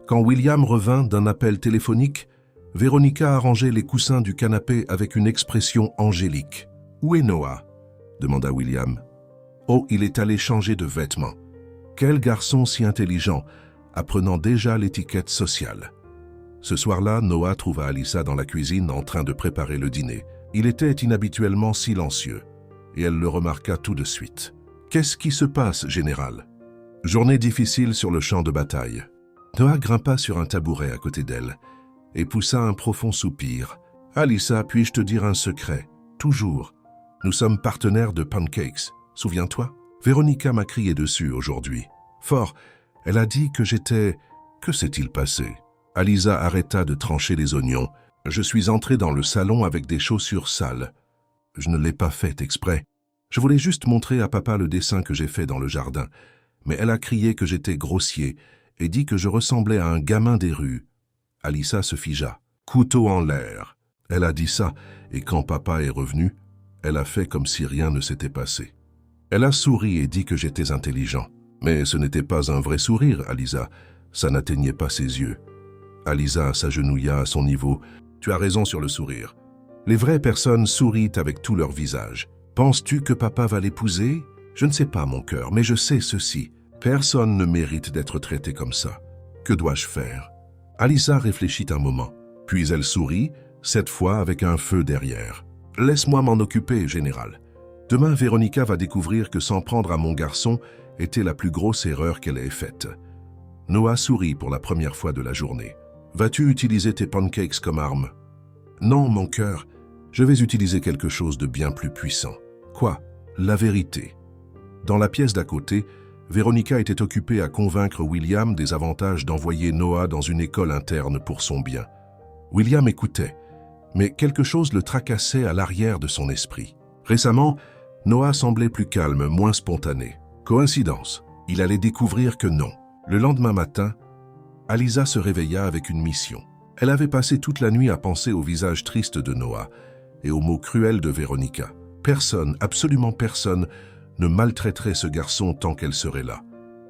quand William revint d'un appel téléphonique, Véronica arrangeait les coussins du canapé avec une expression angélique. « Où est Noah ?» demanda William. « Oh, il est allé changer de vêtements. Quel garçon si intelligent, apprenant déjà l'étiquette sociale. » Ce soir-là, Noah trouva Alisa dans la cuisine en train de préparer le dîner. Il était inhabituellement silencieux, et elle le remarqua tout de suite. « Qu'est-ce qui se passe, général ?» Journée difficile sur le champ de bataille. Noah grimpa sur un tabouret à côté d'elle et poussa un profond soupir. « Alisa, puis-je te dire un secret? Toujours. Nous sommes partenaires de pancakes, souviens-toi? Véronica m'a crié dessus aujourd'hui. Fort, elle a dit que j'étais... Que s'est-il passé ?» Alisa arrêta de trancher les oignons. « Je suis entré dans le salon avec des chaussures sales. Je ne l'ai pas fait exprès. Je voulais juste montrer à papa le dessin que j'ai fait dans le jardin. Mais elle a crié que j'étais grossier et dit que je ressemblais à un gamin des rues. » Alisa se figea, couteau en l'air. Elle a dit ça, et quand papa est revenu, elle a fait comme si rien ne s'était passé. Elle a souri et dit que j'étais intelligent. Mais ce n'était pas un vrai sourire, Alisa. Ça n'atteignait pas ses yeux. Alisa s'agenouilla à son niveau. « Tu as raison sur le sourire. Les vraies personnes sourient avec tout leur visage. Penses-tu que papa va l'épouser? Je ne sais pas, mon cœur, mais je sais ceci. Personne ne mérite d'être traité comme ça. Que dois-je faire? Alissa réfléchit un moment, puis elle sourit, cette fois avec un feu derrière. Laisse-moi m'en occuper, général. Demain, Véronica va découvrir que s'en prendre à mon garçon était la plus grosse erreur qu'elle ait faite. Noah sourit pour la première fois de la journée. Vas-tu utiliser tes pancakes comme arme? Non, mon cœur. Je vais utiliser quelque chose de bien plus puissant. Quoi? La vérité. Dans la pièce d'à côté, Véronica était occupée à convaincre William des avantages d'envoyer Noah dans une école interne pour son bien. William écoutait, mais quelque chose le tracassait à l'arrière de son esprit. Récemment, Noah semblait plus calme, moins spontané. Coïncidence? Il allait découvrir que non. Le lendemain matin, Alissa se réveilla avec une mission. Elle avait passé toute la nuit à penser au visage triste de Noah et aux mots cruels de Véronica. Personne, absolument personne, ne maltraiterait ce garçon tant qu'elle serait là.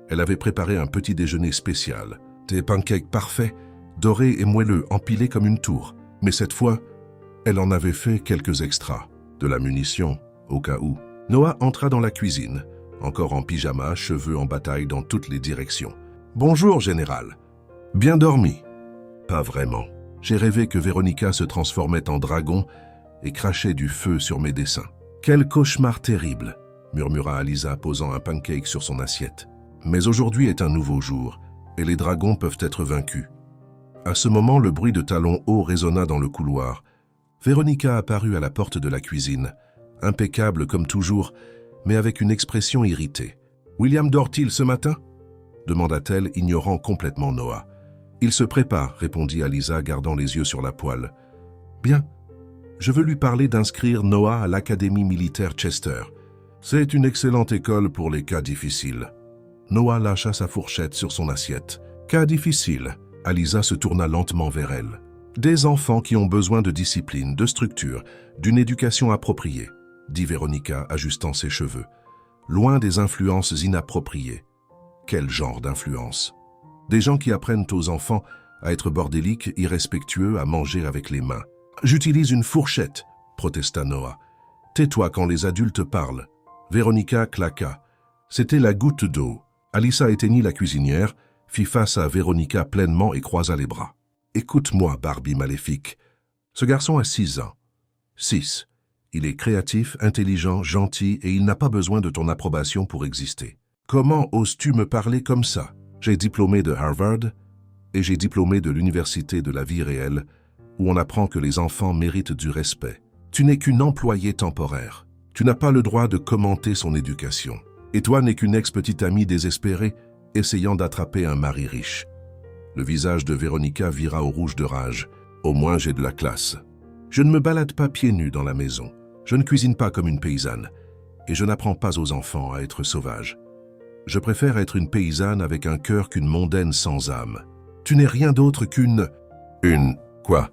Elle avait préparé un petit déjeuner spécial. Des pancakes parfaits, dorés et moelleux, empilés comme une tour. Mais cette fois, elle en avait fait quelques extras. De la munition, au cas où. Noah entra dans la cuisine, encore en pyjama, cheveux en bataille dans toutes les directions. « Bonjour, général. Bien dormi ?» Pas vraiment. J'ai rêvé que Véronica se transformait en dragon et crachait du feu sur mes dessins. « Quel cauchemar terrible !» murmura Alissa, posant un pancake sur son assiette. « Mais aujourd'hui est un nouveau jour, et les dragons peuvent être vaincus. » À ce moment, le bruit de talons hauts résonna dans le couloir. Véronica apparut à la porte de la cuisine, impeccable comme toujours, mais avec une expression irritée. « William dort-il ce matin ?» demanda-t-elle, ignorant complètement Noah. « Il se prépare, » répondit Alissa, gardant les yeux sur la poêle. « Bien. Je veux lui parler d'inscrire Noah à l'Académie militaire Chester. C'est une excellente école pour les cas difficiles. » Noah lâcha sa fourchette sur son assiette. « Cas difficiles ?» Alissa se tourna lentement vers elle. « Des enfants qui ont besoin de discipline, de structure, d'une éducation appropriée, » dit Véronica, ajustant ses cheveux. « Loin des influences inappropriées. » Quel genre d'influence? Des gens qui apprennent aux enfants à être bordéliques, irrespectueux, à manger avec les mains. « J'utilise une fourchette » protesta Noah. « Tais-toi quand les adultes parlent. » Véronica claqua. C'était la goutte d'eau. Alissa éteignit la cuisinière, fit face à Véronica pleinement et croisa les bras. « Écoute-moi, Barbie maléfique. Ce garçon a 6 ans. 6. Il est créatif, intelligent, gentil et il n'a pas besoin de ton approbation pour exister. Comment oses-tu me parler comme ça? J'ai diplômé de Harvard et j'ai diplômé de l'Université de la vie réelle où on apprend que les enfants méritent du respect. Tu n'es qu'une employée temporaire. Tu n'as pas le droit de commenter son éducation. Et toi n'es qu'une ex-petite amie désespérée essayant d'attraper un mari riche. » Le visage de Véronica vira au rouge de rage. « Au moins j'ai de la classe. Je ne me balade pas pieds nus dans la maison. Je ne cuisine pas comme une paysanne. Et je n'apprends pas aux enfants à être sauvages. Je préfère être une paysanne avec un cœur qu'une mondaine sans âme. Tu n'es rien d'autre qu'une... » « Une... quoi?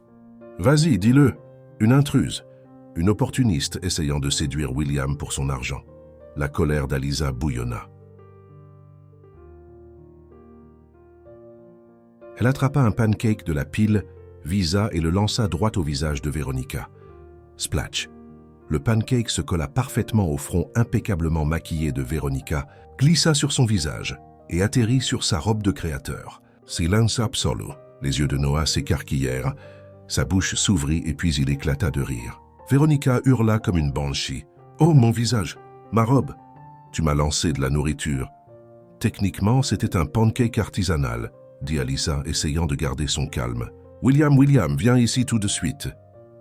Vas-y, dis-le. Une intruse. Une opportuniste essayant de séduire William pour son argent. » La colère d'Alissa bouillonna. Elle attrapa un pancake de la pile, visa et le lança droit au visage de Véronica. Splatch. Le pancake se colla parfaitement au front impeccablement maquillé de Véronica, glissa sur son visage et atterrit sur sa robe de créateur. Silence absolu. Les yeux de Noah s'écarquillèrent, sa bouche s'ouvrit et puis il éclata de rire. Véronica hurla comme une banshee. « Oh, mon visage! Ma robe! Tu m'as lancé de la nourriture. » Techniquement, c'était un pancake artisanal, dit Alissa, essayant de garder son calme. « William, viens ici tout de suite. »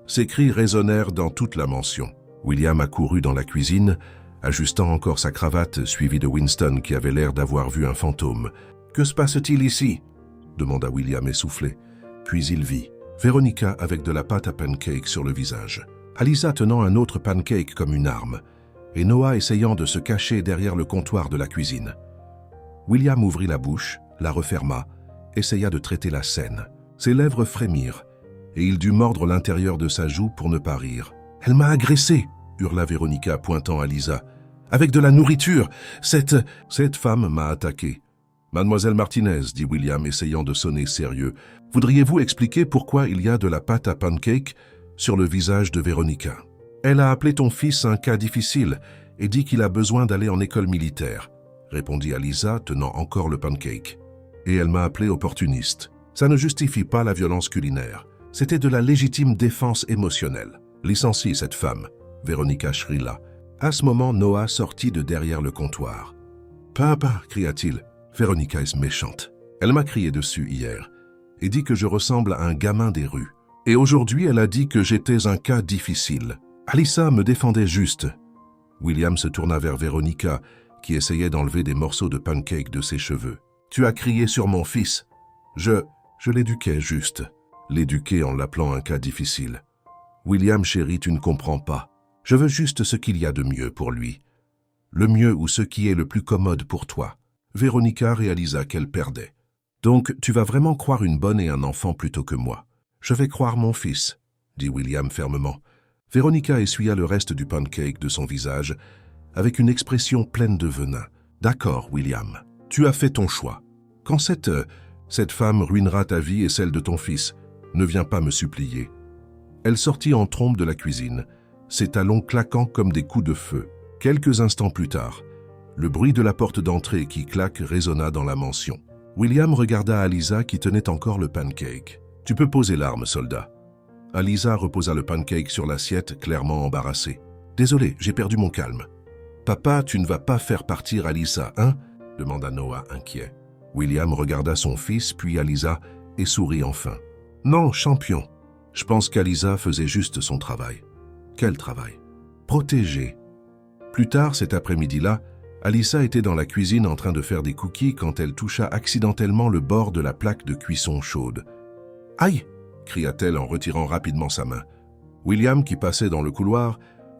Ses cris résonnèrent dans toute la mansion. William accourut dans la cuisine, ajustant encore sa cravate, suivi de Winston qui avait l'air d'avoir vu un fantôme. « Que se passe-t-il ici ?» demanda William essoufflé. Puis il vit Véronica avec de la pâte à pancake sur le visage. Alissa tenant un autre pancake comme une arme, et Noah essayant de se cacher derrière le comptoir de la cuisine. William ouvrit la bouche, la referma, essaya de traiter la scène. Ses lèvres frémirent, et il dut mordre l'intérieur de sa joue pour ne pas rire. « Elle m'a agressé !» hurla Véronica, pointant Alissa. « Avec de la nourriture! Cette femme m'a attaqué. »« Mademoiselle Martinez, » dit William, essayant de sonner sérieux, « voudriez-vous expliquer pourquoi il y a de la pâte à pancake sur le visage de Véronica? Elle a appelé ton fils un cas difficile et dit qu'il a besoin d'aller en école militaire. » répondit Alisa, tenant encore le pancake. Et elle m'a appelé opportuniste. Ça ne justifie pas la violence culinaire. C'était de la légitime défense émotionnelle. Licencie cette femme, Véronica Shrilla. À ce moment, Noah sortit de derrière le comptoir. « Papa » cria-t-il, « Véronica est méchante. Elle m'a crié dessus hier et dit que je ressemble à un gamin des rues. Et aujourd'hui, elle a dit que j'étais un cas difficile. Alisa me défendait juste. » William se tourna vers Véronica, qui essayait d'enlever des morceaux de pancake de ses cheveux. « Tu as crié sur mon fils. Je l'éduquais juste. L'éduquer en l'appelant un cas difficile. William, chéri, tu ne comprends pas. Je veux juste ce qu'il y a de mieux pour lui. Le mieux ou ce qui est le plus commode pour toi. » Véronica réalisa qu'elle perdait. « Donc, tu vas vraiment croire une bonne et un enfant plutôt que moi. Je vais croire mon fils, » dit William fermement. Véronica essuya le reste du pancake de son visage avec une expression pleine de venin. « D'accord, William, tu as fait ton choix. Quand cette femme ruinera ta vie et celle de ton fils, ne viens pas me supplier. » Elle sortit en trombe de la cuisine, ses talons claquant comme des coups de feu. Quelques instants plus tard, le bruit de la porte d'entrée qui claque résonna dans la mansion. William regarda Alisa qui tenait encore le pancake. « Tu peux poser l'arme, soldat. » Alisa reposa le pancake sur l'assiette, clairement embarrassée. « Désolé, j'ai perdu mon calme. »« Papa, tu ne vas pas faire partir Alisa, hein ?» demanda Noah inquiet. William regarda son fils, puis Alisa, et sourit enfin. « Non, champion. Je pense qu'Alisa faisait juste son travail. » « Quel travail ?»« Protéger. » Plus tard, cet après-midi-là, Alisa était dans la cuisine en train de faire des cookies quand elle toucha accidentellement le bord de la plaque de cuisson chaude. « Aïe !» cria-t-elle en retirant rapidement sa main. William, qui passait dans le couloir,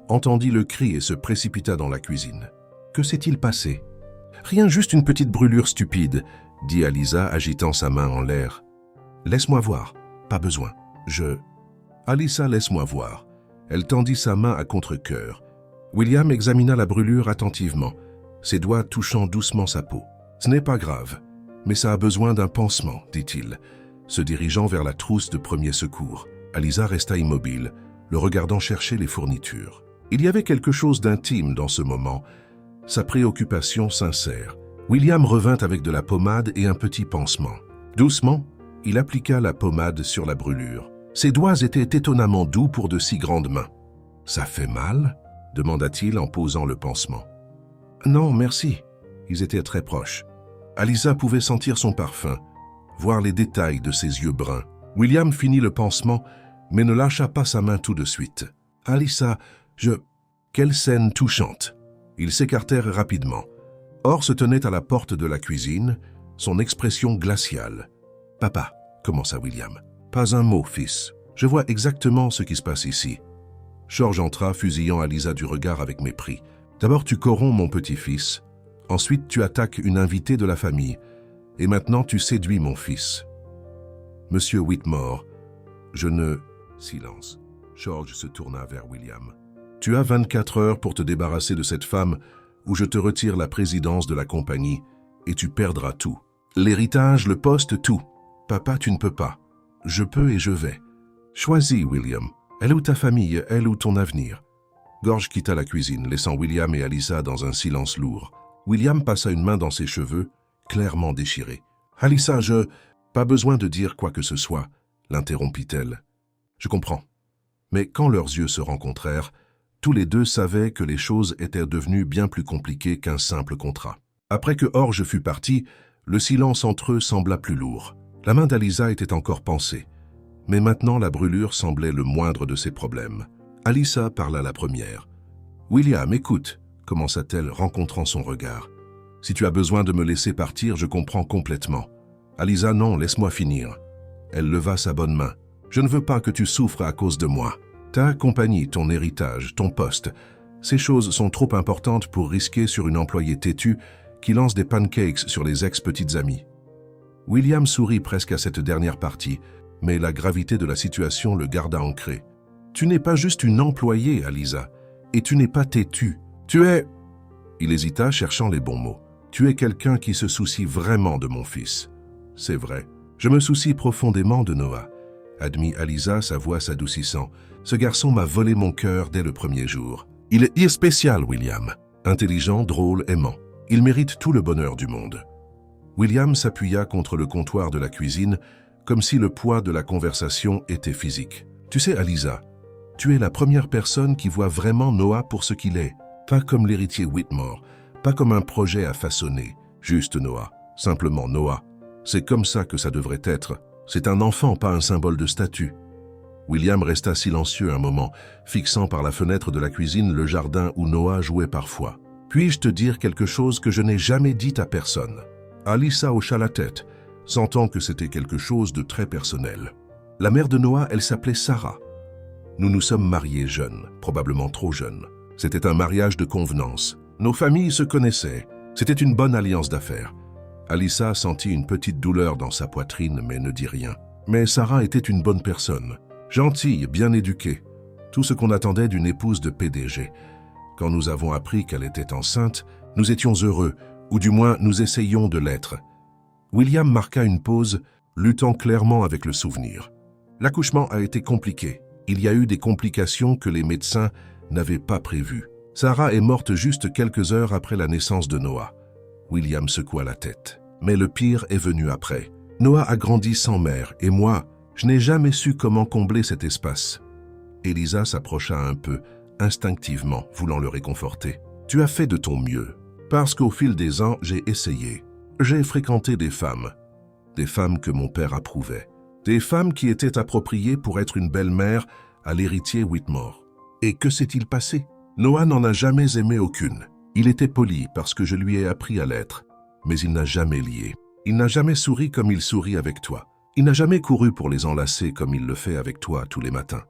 entendit le cri et se précipita dans la cuisine. « Que s'est-il passé ?»« Rien, juste une petite brûlure stupide, » dit Alisa, agitant sa main en l'air. « Laisse-moi voir. Pas besoin. Je... » « Alisa, laisse-moi voir. » Elle tendit sa main à contre-cœur. William examina la brûlure attentivement, ses doigts touchant doucement sa peau. « Ce n'est pas grave, mais ça a besoin d'un pansement, » dit-il, se dirigeant vers la trousse de premier secours. Alisa resta immobile, le regardant chercher les fournitures. Il y avait quelque chose d'intime dans ce moment, sa préoccupation sincère. William revint avec de la pommade et un petit pansement. Doucement, il appliqua la pommade sur la brûlure. Ses doigts étaient étonnamment doux pour de si grandes mains. « Ça fait mal ?» demanda-t-il en posant le pansement. « Non, merci. » Ils étaient très proches. Alisa pouvait sentir son parfum, voir les détails de ses yeux bruns. William finit le pansement, mais ne lâcha pas sa main tout de suite. « Alisa, Quelle scène touchante !» Ils s'écartèrent rapidement. Or se tenait à la porte de la cuisine, son expression glaciale. « Papa » commença William. « Pas un mot, fils. Je vois exactement ce qui se passe ici. » George entra, fusillant Alisa du regard avec mépris. « D'abord, tu corromps mon petit-fils. Ensuite, tu attaques une invitée de la famille. Et maintenant, tu séduis mon fils. » « Monsieur Whitmore, je ne... » Silence. George se tourna vers William. « Tu as 24 heures pour te débarrasser de cette femme ou je te retire la présidence de la compagnie et tu perdras tout. L'héritage, le poste, tout. Papa, tu ne peux pas. Je peux et je vais. Choisis, William. Elle ou ta famille, elle ou ton avenir. » George quitta la cuisine, laissant William et Alisa dans un silence lourd. William passa une main dans ses cheveux, clairement déchirés. « Alisa, Pas besoin de dire quoi que ce soit, » l'interrompit-elle. « Je comprends. » Mais quand leurs yeux se rencontrèrent, tous les deux savaient que les choses étaient devenues bien plus compliquées qu'un simple contrat. Après que Orge fut parti, le silence entre eux sembla plus lourd. La main d'Alisa était encore pansée, mais maintenant la brûlure semblait le moindre de ses problèmes. Alisa parla la première. « William, écoute, » commença-t-elle, rencontrant son regard. « Si tu as besoin de me laisser partir, je comprends complètement. » « Alisa, non, laisse-moi finir. » Elle leva sa bonne main. « Je ne veux pas que tu souffres à cause de moi. Ta compagnie, ton héritage, ton poste, ces choses sont trop importantes pour risquer sur une employée têtue qui lance des pancakes sur les ex-petites amies. » William sourit presque à cette dernière partie, mais la gravité de la situation le garda ancré. « Tu n'es pas juste une employée, Alisa, et tu n'es pas têtue. Tu es... » Il hésita, cherchant les bons mots. « Tu es quelqu'un qui se soucie vraiment de mon fils. » « C'est vrai. Je me soucie profondément de Noah, » admit Alisa, sa voix s'adoucissant. « Ce garçon m'a volé mon cœur dès le premier jour. Il est spécial, William. Intelligent, drôle, aimant. Il mérite tout le bonheur du monde. William s'appuya contre le comptoir de la cuisine, comme si le poids de la conversation était physique. Tu sais, Aliza, tu es la première personne qui voit vraiment Noah pour ce qu'il est. Pas comme l'héritier Whitmore, pas comme un projet à façonner. Juste Noah, simplement Noah. C'est comme ça que ça devrait être. C'est un enfant, pas un symbole de statut. William resta silencieux un moment, fixant par la fenêtre de la cuisine le jardin où Noah jouait parfois. Puis-je te dire quelque chose que je n'ai jamais dit à personne? Alyssa hocha la tête, sentant que c'était quelque chose de très personnel. La mère de Noah, elle s'appelait Sarah. Nous nous sommes mariés jeunes, probablement trop jeunes. C'était un mariage de convenance. Nos familles se connaissaient. C'était une bonne alliance d'affaires. Alyssa sentit une petite douleur dans sa poitrine, mais ne dit rien. Mais Sarah était une bonne personne. Gentille, bien éduquée. Tout ce qu'on attendait d'une épouse de PDG. Quand nous avons appris qu'elle était enceinte, nous étions heureux, ou du moins nous essayions de l'être. William marqua une pause, luttant clairement avec le souvenir. L'accouchement a été compliqué. Il y a eu des complications que les médecins n'avaient pas prévues. Sarah est morte juste quelques heures après la naissance de Noah. William secoua la tête. Mais le pire est venu après. Noah a grandi sans mère, et moi, je n'ai jamais su comment combler cet espace. Elisa s'approcha un peu, instinctivement, voulant le réconforter. Tu as fait de ton mieux. Parce qu'au fil des ans, j'ai essayé. J'ai fréquenté des femmes que mon père approuvait. Des femmes qui étaient appropriées pour être une belle-mère à l'héritier Whitmore. Et que s'est-il passé? Noah n'en a jamais aimé aucune. Il était poli parce que je lui ai appris à l'être, mais il n'a jamais lié. Il n'a jamais souri comme il sourit avec toi. Il n'a jamais couru pour les enlacer comme il le fait avec toi tous les matins.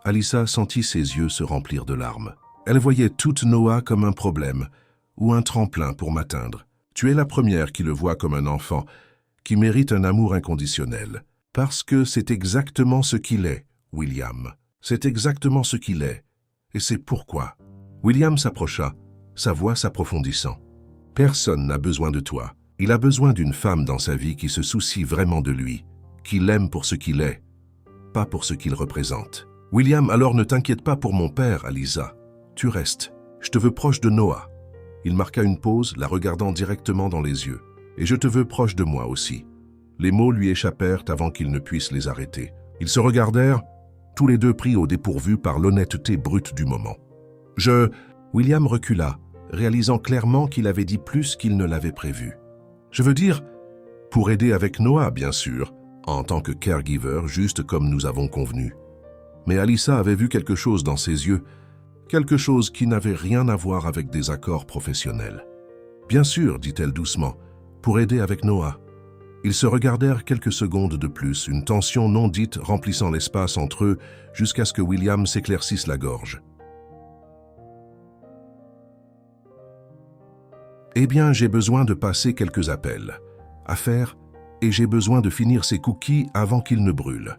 Alyssa sentit ses yeux se remplir de larmes. Elle voyait toute Noah comme un problème ou un tremplin pour m'atteindre. Tu es la première qui le voit comme un enfant qui mérite un amour inconditionnel. Parce que c'est exactement ce qu'il est, William. C'est exactement ce qu'il est. Et c'est pourquoi. William s'approcha, sa voix s'approfondissant. Personne n'a besoin de toi. Il a besoin d'une femme dans sa vie qui se soucie vraiment de lui, qui l'aime pour ce qu'il est, pas pour ce qu'il représente. William, alors ne t'inquiète pas pour mon père, Alyssa. Tu restes. Je te veux proche de Noah. Il marqua une pause, la regardant directement dans les yeux. Et je te veux proche de moi aussi. Les mots lui échappèrent avant qu'il ne puisse les arrêter. Ils se regardèrent, tous les deux pris au dépourvu par l'honnêteté brute du moment. William recula, réalisant clairement qu'il avait dit plus qu'il ne l'avait prévu. Je veux dire, pour aider avec Noah, bien sûr, en tant que caregiver, juste comme nous avons convenu. Mais Alyssa avait vu quelque chose dans ses yeux, quelque chose qui n'avait rien à voir avec des accords professionnels. Bien sûr, dit-elle doucement, pour aider avec Noah. Ils se regardèrent quelques secondes de plus, une tension non dite remplissant l'espace entre eux jusqu'à ce que William s'éclaircisse la gorge. Eh bien, j'ai besoin de passer quelques appels à faire et j'ai besoin de finir ces cookies avant qu'ils ne brûlent.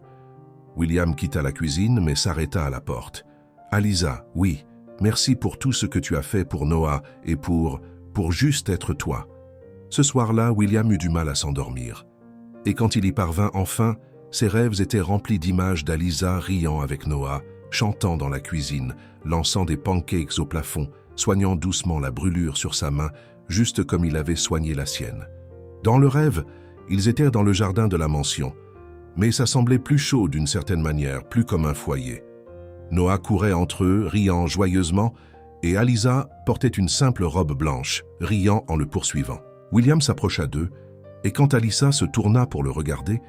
William quitta la cuisine mais s'arrêta à la porte. Alyssa, oui, merci pour tout ce que tu as fait pour Noah et pour juste être toi. Ce soir-là, William eut du mal à s'endormir. Et quand il y parvint enfin, ses rêves étaient remplis d'images d'Alyssa riant avec Noah, chantant dans la cuisine, lançant des pancakes au plafond, soignant doucement la brûlure sur sa main, juste comme il avait soigné la sienne. Dans le rêve, ils étaient dans le jardin de la mansion, mais ça semblait plus chaud d'une certaine manière, plus comme un foyer. Noah courait entre eux, riant joyeusement, et Alyssa portait une simple robe blanche, riant en le poursuivant. William s'approcha d'eux, et quand Alyssa se tourna pour le regarder,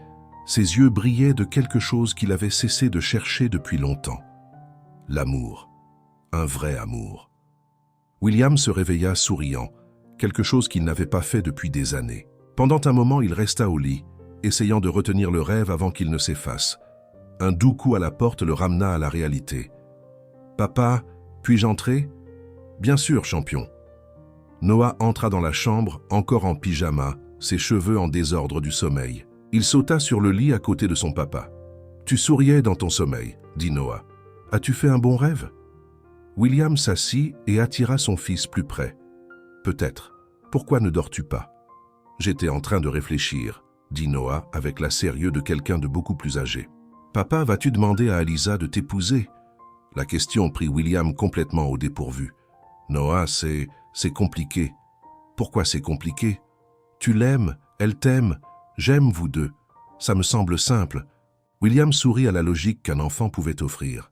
ses yeux brillaient de quelque chose qu'il avait cessé de chercher depuis longtemps. L'amour. Un vrai amour. William se réveilla souriant, quelque chose qu'il n'avait pas fait depuis des années. Pendant un moment, il resta au lit, essayant de retenir le rêve avant qu'il ne s'efface. Un doux coup à la porte le ramena à la réalité. « Papa, puis-je entrer ?»« Bien sûr, champion. » Noah entra dans la chambre, encore en pyjama, ses cheveux en désordre du sommeil. Il sauta sur le lit à côté de son papa. « Tu souriais dans ton sommeil, » dit Noah. « As-tu fait un bon rêve ?» William s'assit et attira son fils plus près. « Peut-être. Pourquoi ne dors-tu pas ?»« J'étais en train de réfléchir, » dit Noah avec la sérieux de quelqu'un de beaucoup plus âgé. « Papa, vas-tu demander à Alyssa de t'épouser ?» La question prit William complètement au dépourvu. « Noah, c'est compliqué. » Pourquoi c'est compliqué? Tu l'aimes, elle t'aime, j'aime vous deux. Ça me semble simple. William sourit à la logique qu'un enfant pouvait offrir.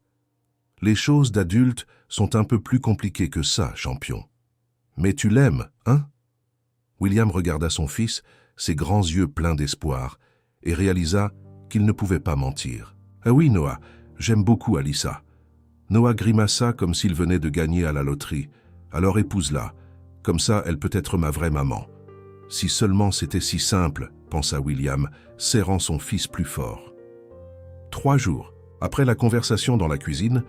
Les choses d'adultes sont un peu plus compliquées que ça, champion. Mais tu l'aimes, hein? William regarda son fils, ses grands yeux pleins d'espoir, et réalisa qu'il ne pouvait pas mentir. « Ah oui, Noah, j'aime beaucoup Alyssa. » Noah grimaça comme s'il venait de gagner à la loterie. « Alors épouse-la, comme ça elle peut être ma vraie maman. » Si seulement c'était si simple, pensa William, serrant son fils plus fort. 3 jours après la conversation dans la cuisine,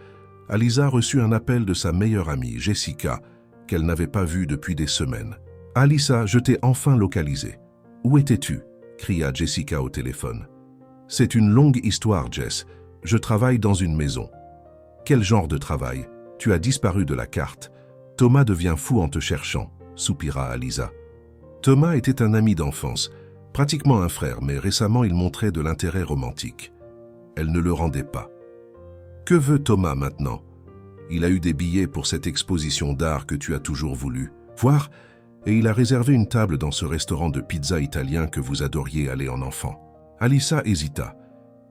Alyssa reçut un appel de sa meilleure amie, Jessica, qu'elle n'avait pas vue depuis des semaines. « Alyssa, je t'ai enfin localisé. Où étais-tu » cria Jessica au téléphone. « C'est une longue histoire, Jess. Je travaille dans une maison. »« Quel genre de travail? Tu as disparu de la carte. Thomas devient fou en te cherchant, » soupira Alyssa. Thomas était un ami d'enfance, pratiquement un frère, mais récemment il montrait de l'intérêt romantique. Elle ne le rendait pas. Que veut Thomas maintenant? Il a eu des billets pour cette exposition d'art que tu as toujours voulu voir, et il a réservé une table dans ce restaurant de pizza italien que vous adoriez aller en enfant. Alyssa hésita.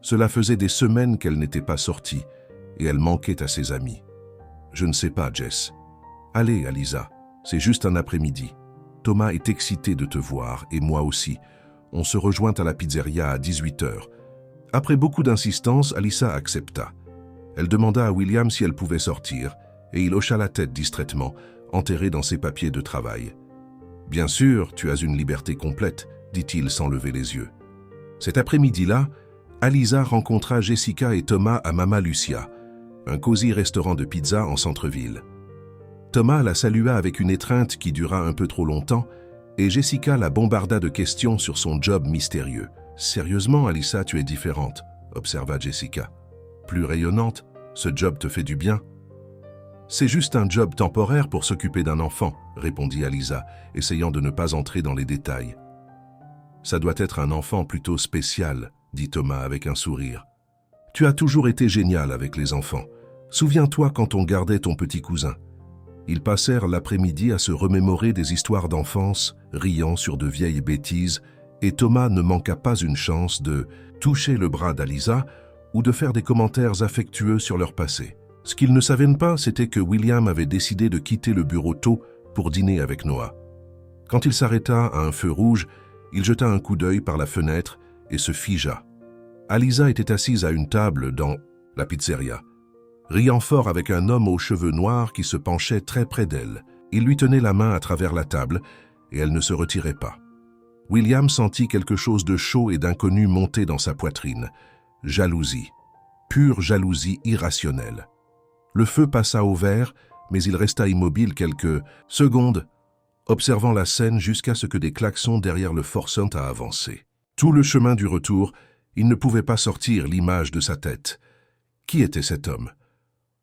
Cela faisait des semaines qu'elle n'était pas sortie, et elle manquait à ses amis. « Je ne sais pas, Jess. »« Allez, Alyssa, c'est juste un après-midi. Thomas est excité de te voir, et moi aussi. On se rejoint à la pizzeria à 18h. » Après beaucoup d'insistance, Alyssa accepta. Elle demanda à William si elle pouvait sortir, et il hocha la tête distraitement, enterré dans ses papiers de travail. « Bien sûr, tu as une liberté complète, » dit-il sans lever les yeux. Cet après-midi-là, Alyssa rencontra Jessica et Thomas à Mama Lucia, un cosy restaurant de pizza en centre-ville. Thomas la salua avec une étreinte qui dura un peu trop longtemps, et Jessica la bombarda de questions sur son job mystérieux. « Sérieusement, Alyssa, tu es différente, » observa Jessica. « Plus rayonnante, ce job te fait du bien. »« C'est juste un job temporaire pour s'occuper d'un enfant, » répondit Alyssa, essayant de ne pas entrer dans les détails. « Ça doit être un enfant plutôt spécial, » dit Thomas avec un sourire. « Tu as toujours été génial avec les enfants. Souviens-toi quand on gardait ton petit cousin. » Ils passèrent l'après-midi à se remémorer des histoires d'enfance, riant sur de vieilles bêtises, et Thomas ne manqua pas une chance de toucher le bras d'Alyssa ou de faire des commentaires affectueux sur leur passé. Ce qu'ils ne savaient pas, c'était que William avait décidé de quitter le bureau tôt pour dîner avec Noah. Quand il s'arrêta à un feu rouge, il jeta un coup d'œil par la fenêtre et se figea. Alyssa était assise à une table dans la pizzeria, riant fort avec un homme aux cheveux noirs qui se penchait très près d'elle. Il lui tenait la main à travers la table et elle ne se retirait pas. William sentit quelque chose de chaud et d'inconnu monter dans sa poitrine. Jalousie. Pure jalousie irrationnelle. Le feu passa au vert, mais il resta immobile quelques secondes, observant la scène jusqu'à ce que des klaxons derrière le forcent à avancer. Tout le chemin du retour, il ne pouvait pas sortir l'image de sa tête. Qui était cet homme?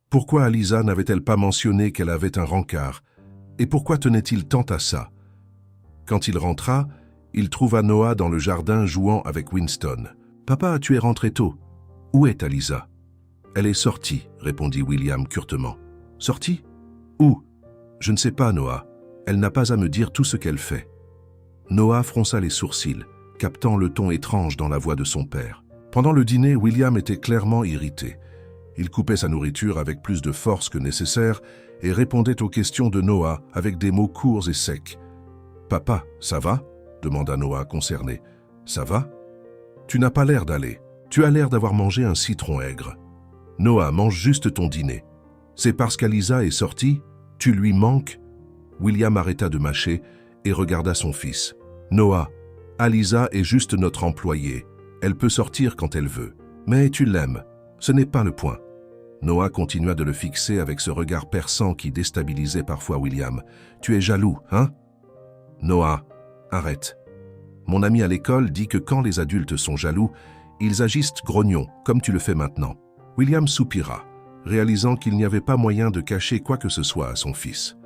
Pourquoi Alyssa n'avait-elle pas mentionné qu'elle avait un rencard? Et pourquoi tenait-il tant à ça? Quand il rentra, il trouva Noah dans le jardin jouant avec Winston. « Papa, tu es rentré tôt. Où est Alyssa ?»« Elle est sortie, » répondit William curtement. « Sortie? Où? »« Je ne sais pas, Noah. Elle n'a pas à me dire tout ce qu'elle fait. » Noah fronça les sourcils, captant le ton étrange dans la voix de son père. Pendant le dîner, William était clairement irrité. Il coupait sa nourriture avec plus de force que nécessaire et répondait aux questions de Noah avec des mots courts et secs. « Papa, ça va ?» demanda Noah concerné. « Ça va? Tu n'as pas l'air d'aller. Tu as l'air d'avoir mangé un citron aigre. Noah, mange juste ton dîner. C'est parce qu'Alyssa est sortie? Tu lui manques ?» William arrêta de mâcher et regarda son fils. « Noah, Alyssa est juste notre employée. Elle peut sortir quand elle veut. Mais tu l'aimes. Ce n'est pas le point. » Noah continua de le fixer avec ce regard perçant qui déstabilisait parfois William. « Tu es jaloux, hein? » « Noah, arrête. Mon ami à l'école dit que quand les adultes sont jaloux, ils agissent grognons, comme tu le fais maintenant. » William soupira, réalisant qu'il n'y avait pas moyen de cacher quoi que ce soit à son fils.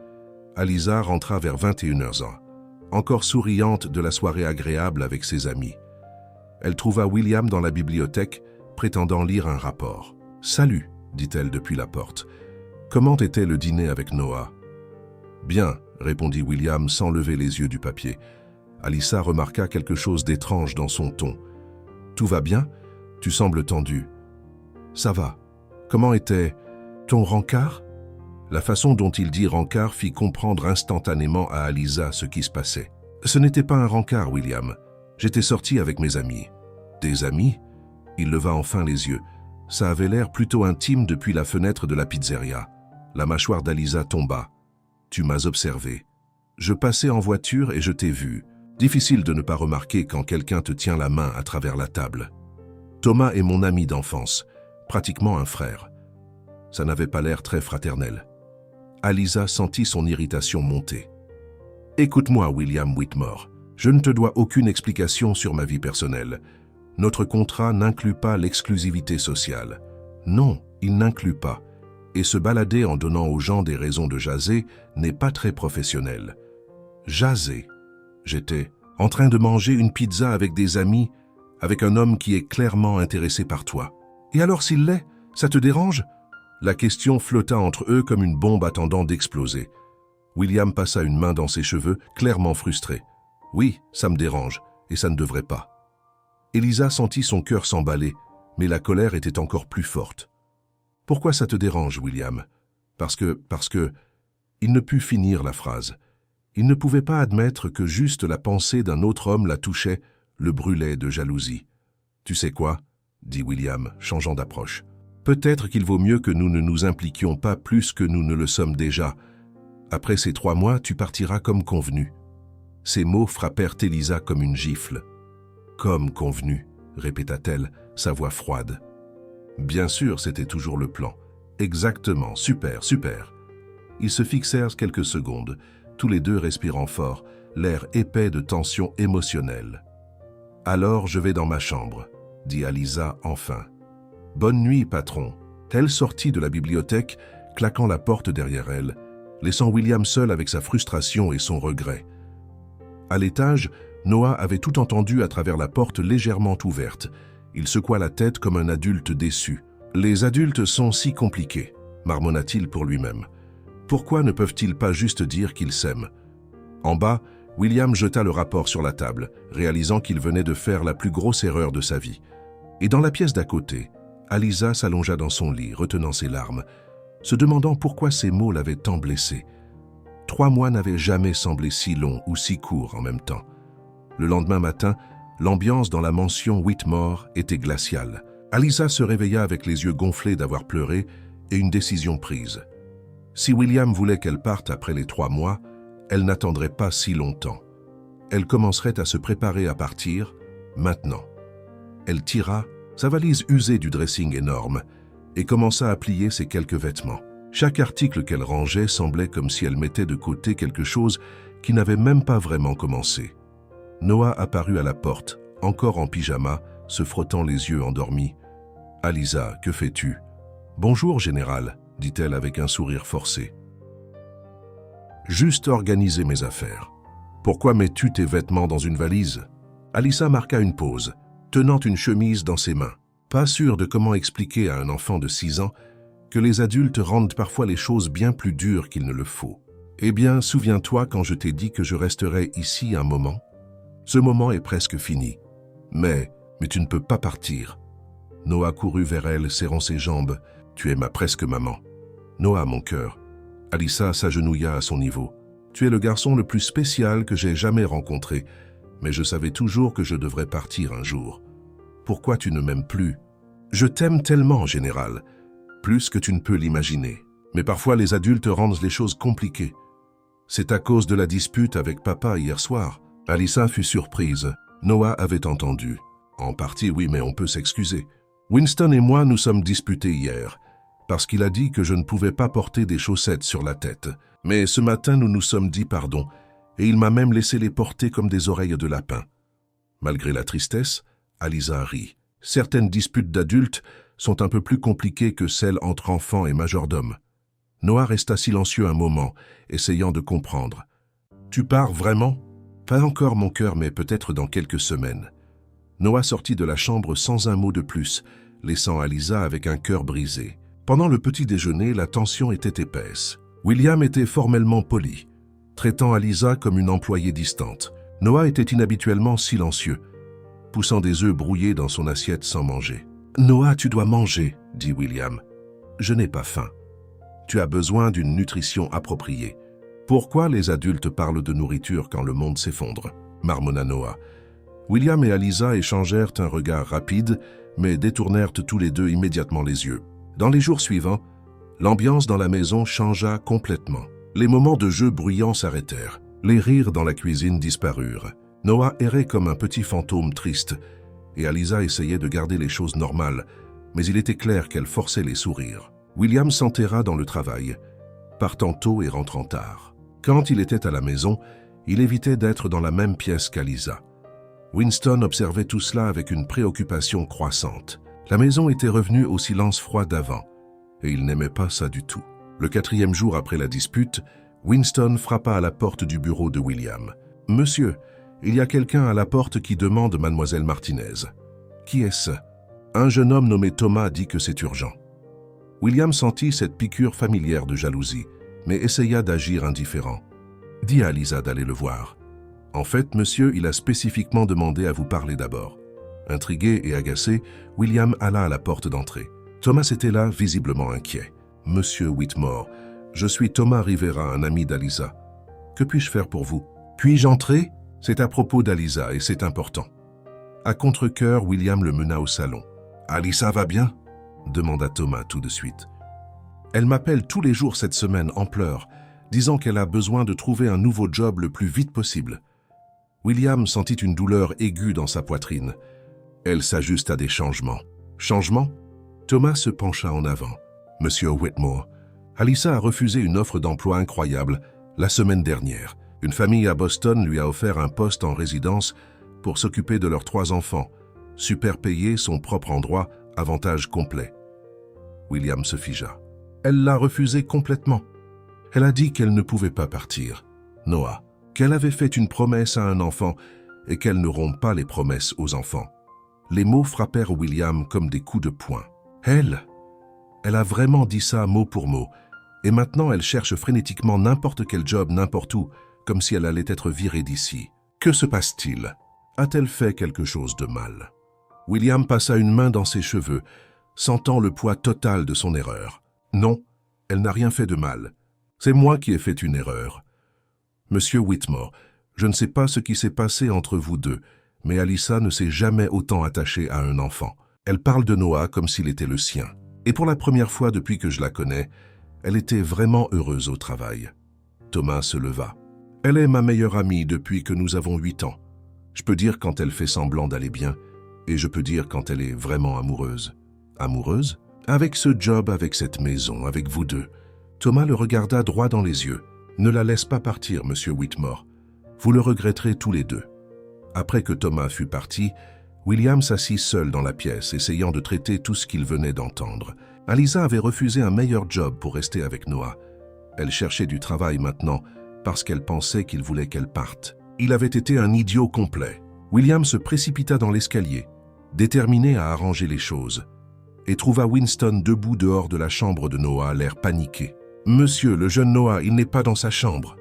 Alyssa rentra vers 21h, encore souriante de la soirée agréable avec ses amis. Elle trouva William dans la bibliothèque, prétendant lire un rapport. « Salut, dit-elle depuis la porte. Comment était le dîner avec Noah ? » « Bien, » répondit William sans lever les yeux du papier. Alyssa remarqua quelque chose d'étrange dans son ton. « Tout va bien? Tu sembles tendu. »« Ça va. Comment était ton rencard ?» La façon dont il dit rencard fit comprendre instantanément à Alyssa ce qui se passait. « Ce n'était pas un rencard, William. J'étais sorti avec mes amis. »« Des amis ?» Il leva enfin les yeux. Ça avait l'air plutôt intime depuis la fenêtre de la pizzeria. La mâchoire d'Alyssa tomba. « Tu m'as observé. Je passais en voiture et je t'ai vu. Difficile de ne pas remarquer quand quelqu'un te tient la main à travers la table. Thomas est mon ami d'enfance, pratiquement un frère. Ça n'avait pas l'air très fraternel. » Alyssa sentit son irritation monter. « Écoute-moi, William Whitmore. Je ne te dois aucune explication sur ma vie personnelle. Notre contrat n'inclut pas l'exclusivité sociale. Non, il n'inclut pas. Et se balader en donnant aux gens des raisons de jaser n'est pas très professionnel. » Jaser. J'étais en train de manger une pizza avec des amis, avec un homme qui est clairement intéressé par toi. Et alors s'il l'est, ça te dérange ? La question flotta entre eux comme une bombe attendant d'exploser. William passa une main dans ses cheveux, clairement frustré. « Oui, ça me dérange, et ça ne devrait pas. » Elisa sentit son cœur s'emballer, mais la colère était encore plus forte. « Pourquoi ça te dérange, William ? » Parce que... Il ne put finir la phrase. Il ne pouvait pas admettre que juste la pensée d'un autre homme la touchait, le brûlait de jalousie. « Tu sais quoi ?» dit William, changeant d'approche. « Peut-être qu'il vaut mieux que nous ne nous impliquions pas plus que nous ne le sommes déjà. Après ces 3 mois, tu partiras comme convenu. » Ces mots frappèrent Elisa comme une gifle. « Comme convenu » répéta-t-elle, sa voix froide. Bien sûr, c'était toujours le plan. Exactement, super, super. Ils se fixèrent quelques secondes, tous les deux respirant fort, l'air épais de tension émotionnelle. « Alors je vais dans ma chambre », dit Alyssa enfin. « Bonne nuit, patron. » Elle sortit de la bibliothèque, claquant la porte derrière elle, laissant William seul avec sa frustration et son regret. À l'étage, Noah avait tout entendu à travers la porte légèrement ouverte. Il secoua la tête comme un adulte déçu. « Les adultes sont si compliqués », marmonna-t-il pour lui-même. « Pourquoi ne peuvent-ils pas juste dire qu'ils s'aiment ?» En bas, William jeta le rapport sur la table, réalisant qu'il venait de faire la plus grosse erreur de sa vie. Et dans la pièce d'à côté, Alyssa s'allongea dans son lit, retenant ses larmes, se demandant pourquoi ces mots l'avaient tant blessée. 3 mois n'avaient jamais semblé si longs ou si courts en même temps. Le lendemain matin, l'ambiance dans la mansion Whitmore était glaciale. Alyssa se réveilla avec les yeux gonflés d'avoir pleuré et une décision prise. Si William voulait qu'elle parte après les 3 mois, elle n'attendrait pas si longtemps. Elle commencerait à se préparer à partir, maintenant. Elle tira sa valise usée du dressing énorme et commença à plier ses quelques vêtements. Chaque article qu'elle rangeait semblait comme si elle mettait de côté quelque chose qui n'avait même pas vraiment commencé. Noah apparut à la porte, encore en pyjama, se frottant les yeux endormis. « Alyssa, que fais-tu ?»« Bonjour, général », dit-elle avec un sourire forcé. « Juste organiser mes affaires. Pourquoi mets-tu tes vêtements dans une valise ?» Alyssa marqua une pause, tenant une chemise dans ses mains. Pas sûre de comment expliquer à un enfant de 6 ans que les adultes rendent parfois les choses bien plus dures qu'il ne le faut. « Eh bien, souviens-toi quand je t'ai dit que je resterais ici un moment ? Ce moment est presque fini. Mais tu ne peux pas partir. » Noah courut vers elle, serrant ses jambes. « Tu es ma presque maman. »« Noah, mon cœur. » Alyssa s'agenouilla à son niveau. « Tu es le garçon le plus spécial que j'ai jamais rencontré, mais je savais toujours que je devrais partir un jour. Pourquoi tu ne m'aimes plus ? Je t'aime tellement, général, plus que tu ne peux l'imaginer. Mais parfois les adultes rendent les choses compliquées. C'est à cause de la dispute avec papa hier soir. » Alyssa fut surprise. Noah avait entendu. « En partie, oui, mais on peut s'excuser. Winston et moi nous sommes disputés hier, parce qu'il a dit que je ne pouvais pas porter des chaussettes sur la tête. Mais ce matin, nous nous sommes dit pardon, et il m'a même laissé les porter comme des oreilles de lapin. » Malgré la tristesse, Alyssa rit. Certaines disputes d'adultes sont un peu plus compliquées que celles entre enfants et majordomes. Noah resta silencieux un moment, essayant de comprendre. « Tu pars vraiment ?»« Pas encore, mon cœur, mais peut-être dans quelques semaines. » Noah sortit de la chambre sans un mot de plus, laissant Alyssa avec un cœur brisé. Pendant le petit déjeuner, la tension était épaisse. William était formellement poli. traitant Alisa comme une employée distante. Noah était inhabituellement silencieux, poussant des œufs brouillés dans son assiette sans manger. « Noah, tu dois manger, » dit William. « Je n'ai pas faim. Tu as besoin d'une nutrition appropriée. » « Pourquoi les adultes parlent de nourriture quand le monde s'effondre ?» marmonna Noah. William et Alisa échangèrent un regard rapide, mais détournèrent tous les deux immédiatement les yeux. Dans les jours suivants, l'ambiance dans la maison changea complètement. Les moments de jeu bruyants s'arrêtèrent. Les rires dans la cuisine disparurent. Noah errait comme un petit fantôme triste, et Alisa essayait de garder les choses normales, mais il était clair qu'elle forçait les sourires. William s'enterra dans le travail, partant tôt et rentrant tard. Quand il était à la maison, il évitait d'être dans la même pièce qu'Alisa. Winston observait tout cela avec une préoccupation croissante. La maison était revenue au silence froid d'avant, et il n'aimait pas ça du tout. Le 4e jour après la dispute, Winston frappa à la porte du bureau de William. « Monsieur, il y a quelqu'un à la porte qui demande Mademoiselle Martinez. »« Qui est-ce » ?»« Un jeune homme nommé Thomas dit que c'est urgent. » William sentit cette piqûre familière de jalousie, mais essaya d'agir indifférent. « Dis à Alisa d'aller le voir. En fait, monsieur, il a spécifiquement demandé à vous parler d'abord. » Intrigué et agacé, William alla à la porte d'entrée. Thomas était là, visiblement inquiet. « Monsieur Whitmore, je suis Thomas Rivera, un ami d'Alisa. Que puis-je faire pour vous? Puis-je entrer? C'est à propos d'Alisa et c'est important. » À contre-cœur, William le mena au salon. « Alisa va bien ?» demanda Thomas tout de suite. « Elle m'appelle tous les jours cette semaine en pleurs, disant qu'elle a besoin de trouver un nouveau job le plus vite possible. » William sentit une douleur aiguë dans sa poitrine. Elle s'ajuste à des changements. « Changements ?» Thomas se pencha en avant. « Monsieur Whitmore, Alisa a refusé une offre d'emploi incroyable la semaine dernière. Une famille à Boston lui a offert un poste en résidence pour s'occuper de leurs 3 enfants. Super payé, son propre endroit, avantage complet. » William se figea. Elle l'a refusé complètement. Elle a dit qu'elle ne pouvait pas partir. Noah, qu'elle avait fait une promesse à un enfant et qu'elle ne rompt pas les promesses aux enfants. Les mots frappèrent William comme des coups de poing. Elle a vraiment dit ça mot pour mot. Et maintenant elle cherche frénétiquement n'importe quel job, n'importe où, comme si elle allait être virée d'ici. Que se passe-t-il? A-t-elle fait quelque chose de mal? William passa une main dans ses cheveux, sentant le poids total de son erreur. Non, elle n'a rien fait de mal. C'est moi qui ai fait une erreur. Monsieur Whitmore, je ne sais pas ce qui s'est passé entre vous deux, mais Alisa ne s'est jamais autant attachée à un enfant. Elle parle de Noah comme s'il était le sien. Et pour la première fois depuis que je la connais, elle était vraiment heureuse au travail. Thomas se leva. Elle est ma meilleure amie depuis que nous avons 8 ans. Je peux dire quand elle fait semblant d'aller bien, et je peux dire quand elle est vraiment amoureuse. Amoureuse? Avec ce job, avec cette maison, avec vous deux. Thomas le regarda droit dans les yeux. Ne la laisse pas partir, monsieur Whitmore. Vous le regretterez tous les deux. Après que Thomas fut parti, William s'assit seul dans la pièce, essayant de traiter tout ce qu'il venait d'entendre. Alisa avait refusé un meilleur job pour rester avec Noah. Elle cherchait du travail maintenant parce qu'elle pensait qu'il voulait qu'elle parte. Il avait été un idiot complet. William se précipita dans l'escalier, déterminé à arranger les choses, et trouva Winston debout dehors de la chambre de Noah, l'air paniqué. « Monsieur, le jeune Noah, il n'est pas dans sa chambre. »«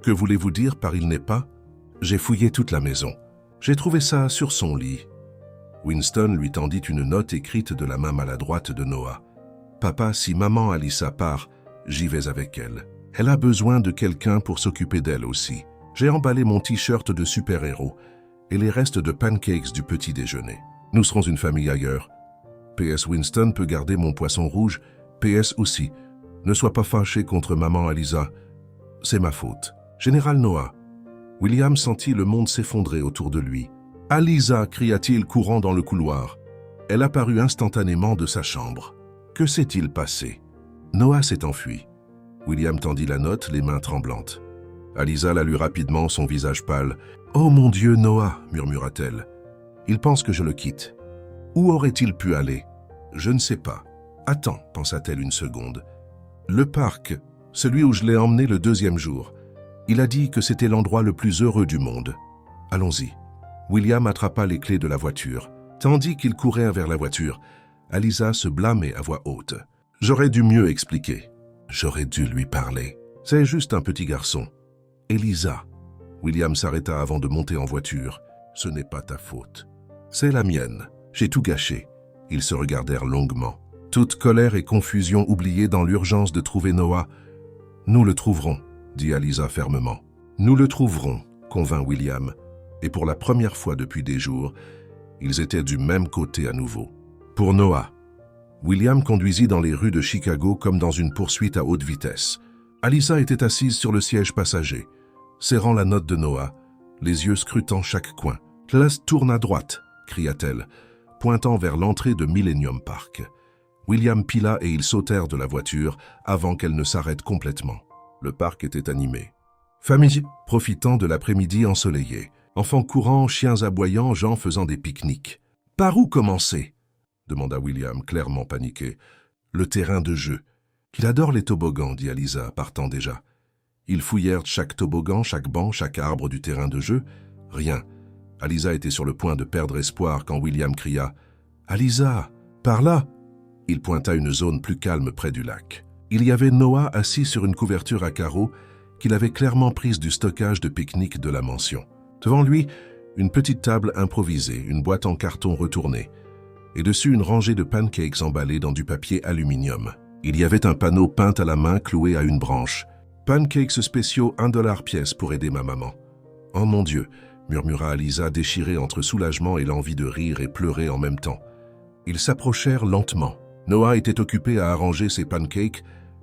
Que voulez-vous dire par « il n'est pas » ?»« J'ai fouillé toute la maison. J'ai trouvé ça sur son lit. » Winston lui tendit une note écrite de la main maladroite de Noah. « Papa, si maman Alisa part, j'y vais avec elle. Elle a besoin de quelqu'un pour s'occuper d'elle aussi. J'ai emballé mon t-shirt de super-héros et les restes de pancakes du petit déjeuner. Nous serons une famille ailleurs. PS Winston peut garder mon poisson rouge. PS aussi. Ne sois pas fâché contre maman Alisa. C'est ma faute. Général Noah. » William sentit le monde s'effondrer autour de lui. « Alisa » cria-t-il courant dans le couloir. Elle apparut instantanément de sa chambre. Que s'est-il passé? Noah s'est enfui. William tendit la note, les mains tremblantes. Alisa la lut rapidement, son visage pâle. « Oh mon Dieu, Noah » murmura-t-elle. « Il pense que je le quitte. Où aurait-il pu aller? Je ne sais pas. Attends, pensa-t-elle une seconde. Le parc, celui où je l'ai emmené le 2e jour. Il a dit que c'était l'endroit le plus heureux du monde. Allons-y. » William attrapa les clés de la voiture. Tandis qu'il courait vers la voiture, Alisa se blâmait à voix haute. « J'aurais dû mieux expliquer. J'aurais dû lui parler. C'est juste un petit garçon. Elisa. William s'arrêta avant de monter en voiture. Ce n'est pas ta faute. C'est la mienne. J'ai tout gâché. Ils se regardèrent longuement. Toute colère et confusion oubliées dans l'urgence de trouver Noah. Nous le trouverons, dit Alisa fermement. Nous le trouverons, convint William. Et pour la première fois depuis des jours, ils étaient du même côté à nouveau. Pour Noah. William conduisit dans les rues de Chicago comme dans une poursuite à haute vitesse. Alisa était assise sur le siège passager, serrant la note de Noah, les yeux scrutant chaque coin. « Classe tourne à droite !» cria-t-elle, pointant vers l'entrée de Millennium Park. William pila et ils sautèrent de la voiture avant qu'elle ne s'arrête complètement. Le parc était animé. Famille profitant de l'après-midi ensoleillé. Enfants courant, chiens aboyant, gens faisant des pique-niques. « Par où commencer ?» demanda William, clairement paniqué. « Le terrain de jeu. »« Il adore les toboggans, » dit Alisa, partant déjà. Ils fouillèrent chaque toboggan, chaque banc, chaque arbre du terrain de jeu. Rien. Alisa était sur le point de perdre espoir quand William cria « Alisa, par là !» Il pointa une zone plus calme près du lac. Il y avait Noah assis sur une couverture à carreaux qu'il avait clairement prise du stockage de pique-nique de la mansion. Devant lui, une petite table improvisée, une boîte en carton retournée, et dessus une rangée de pancakes emballés dans du papier aluminium. Il y avait un panneau peint à la main cloué à une branche. « Pancakes spéciaux $1 pièce pour aider ma maman. »« Oh mon Dieu !» murmura Alisa, déchirée entre soulagement et l'envie de rire et pleurer en même temps. Ils s'approchèrent lentement. Noah était occupé à arranger ses pancakes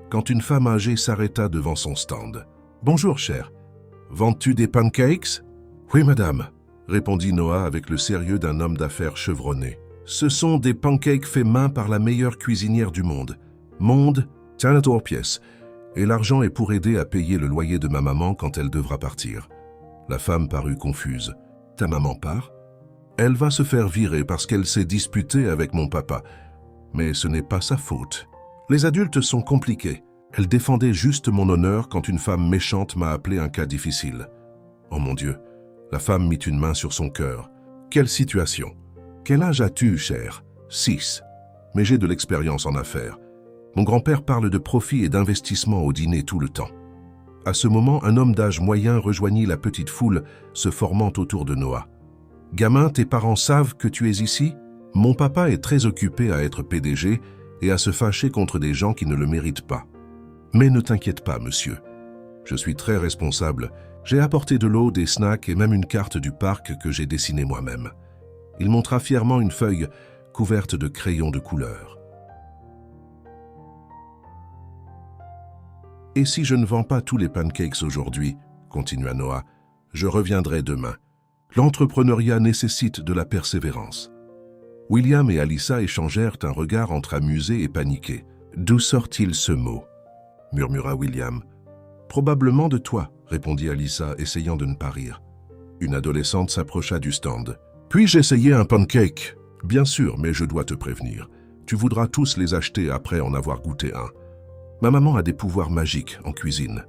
quand une femme âgée s'arrêta devant son stand. « Bonjour, cher. Vends-tu des pancakes ?»« Oui, madame, » répondit Noah avec le sérieux d'un homme d'affaires chevronné. « Ce sont des pancakes faits main par la meilleure cuisinière du monde. Monde, $1 pièce. Et l'argent est pour aider à payer le loyer de ma maman quand elle devra partir. » La femme parut confuse. « Ta maman part ? Elle va se faire virer parce qu'elle s'est disputée avec mon papa. Mais ce n'est pas sa faute. Les adultes sont compliqués. Elle défendait juste mon honneur quand une femme méchante m'a appelé un cas difficile. Oh mon Dieu !» La femme mit une main sur son cœur. « Quelle situation ! Quel âge as-tu, cher ?»« 6. Mais j'ai de l'expérience en affaires. Mon grand-père parle de profit et d'investissement au dîner tout le temps. » À ce moment, un homme d'âge moyen rejoignit la petite foule se formant autour de Noah. « Gamin, tes parents savent que tu es ici ? Mon papa est très occupé à être PDG et à se fâcher contre des gens qui ne le méritent pas. Mais ne t'inquiète pas, monsieur. Je suis très responsable. J'ai apporté de l'eau, des snacks et même une carte du parc que j'ai dessinée moi-même. » Il montra fièrement une feuille couverte de crayons de couleur. « Et si je ne vends pas tous les pancakes aujourd'hui, continua Noah, je reviendrai demain. L'entrepreneuriat nécessite de la persévérance. » William et Alisa échangèrent un regard entre amusés et paniqués. « D'où sort-il ce mot ?» murmura William. « Probablement de toi, » répondit Alisa, essayant de ne pas rire. Une adolescente s'approcha du stand. « Puis-je essayer un pancake ?»« Bien sûr, mais je dois te prévenir. Tu voudras tous les acheter après en avoir goûté un. Ma maman a des pouvoirs magiques en cuisine. »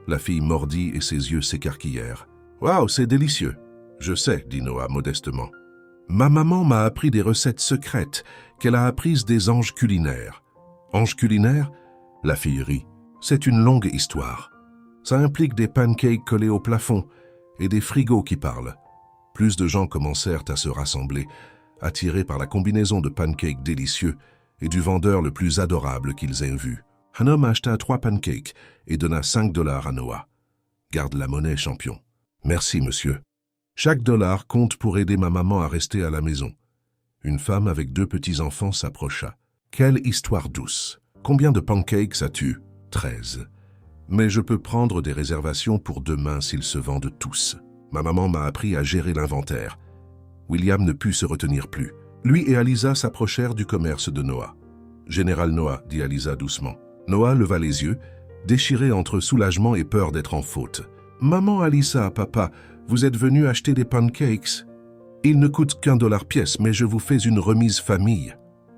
La fille mordit et ses yeux s'écarquillèrent. « Waouh, c'est délicieux !»« Je sais, » dit Noah modestement. « Ma maman m'a appris des recettes secrètes qu'elle a apprises des anges culinaires. »« Anges culinaires ?» La fille rit. « C'est une longue histoire. Ça implique des pancakes collés au plafond et des frigos qui parlent. » Plus de gens commencèrent à se rassembler, attirés par la combinaison de pancakes délicieux et du vendeur le plus adorable qu'ils aient vu. Un homme acheta 3 pancakes et donna $5 à Noah. « Garde la monnaie, champion. »« Merci, monsieur. Chaque dollar compte pour aider ma maman à rester à la maison. » Une femme avec 2 petits-enfants s'approcha. « Quelle histoire douce. Combien de pancakes as-tu » 13. « Mais je peux prendre des réservations pour demain s'ils se vendent tous. » Ma maman m'a appris à gérer l'inventaire. William ne put se retenir plus. Lui et Alisa s'approchèrent du commerce de Noah. « Général Noah, » dit Alisa doucement. Noah leva les yeux, déchiré entre soulagement et peur d'être en faute. « Maman Alisa, papa, vous êtes venus acheter des pancakes. Ils ne coûtent $1 pièce, mais je vous fais une remise famille. »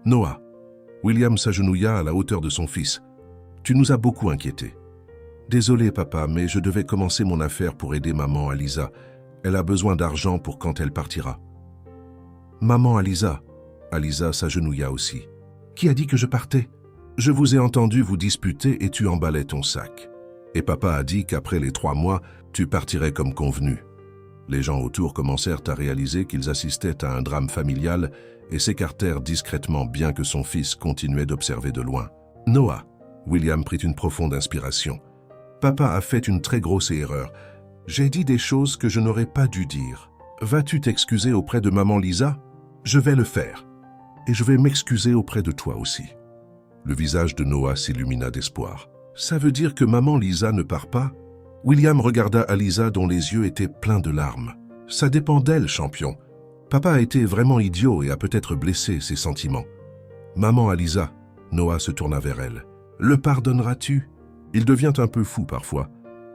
Noah. William s'agenouilla à la hauteur de son fils. « Tu nous as beaucoup inquiétés. » « Désolé, papa, mais je devais commencer mon affaire pour aider maman Alisa. Elle a besoin d'argent pour quand elle partira. »« Maman Alisa. » Alisa s'agenouilla aussi. « Qui a dit que je partais ? Je vous ai entendu vous disputer et tu emballais ton sac. » Et papa a dit qu'après les 3 mois, tu partirais comme convenu. » Les gens autour commencèrent à réaliser qu'ils assistaient à un drame familial et s'écartèrent discrètement bien que son fils continuait d'observer de loin. « Noah », William prit une profonde inspiration. « Papa a fait une très grosse erreur. J'ai dit des choses que je n'aurais pas dû dire. Vas-tu t'excuser auprès de maman Lisa? Je vais le faire. Et je vais m'excuser auprès de toi aussi. » Le visage de Noah s'illumina d'espoir. « Ça veut dire que maman Lisa ne part pas ?» William regarda Alisa dont les yeux étaient pleins de larmes. « Ça dépend d'elle, champion. Papa a été vraiment idiot et a peut-être blessé ses sentiments. »« Maman Alisa », Noah se tourna vers elle. « Le pardonneras-tu? Il devient un peu fou parfois,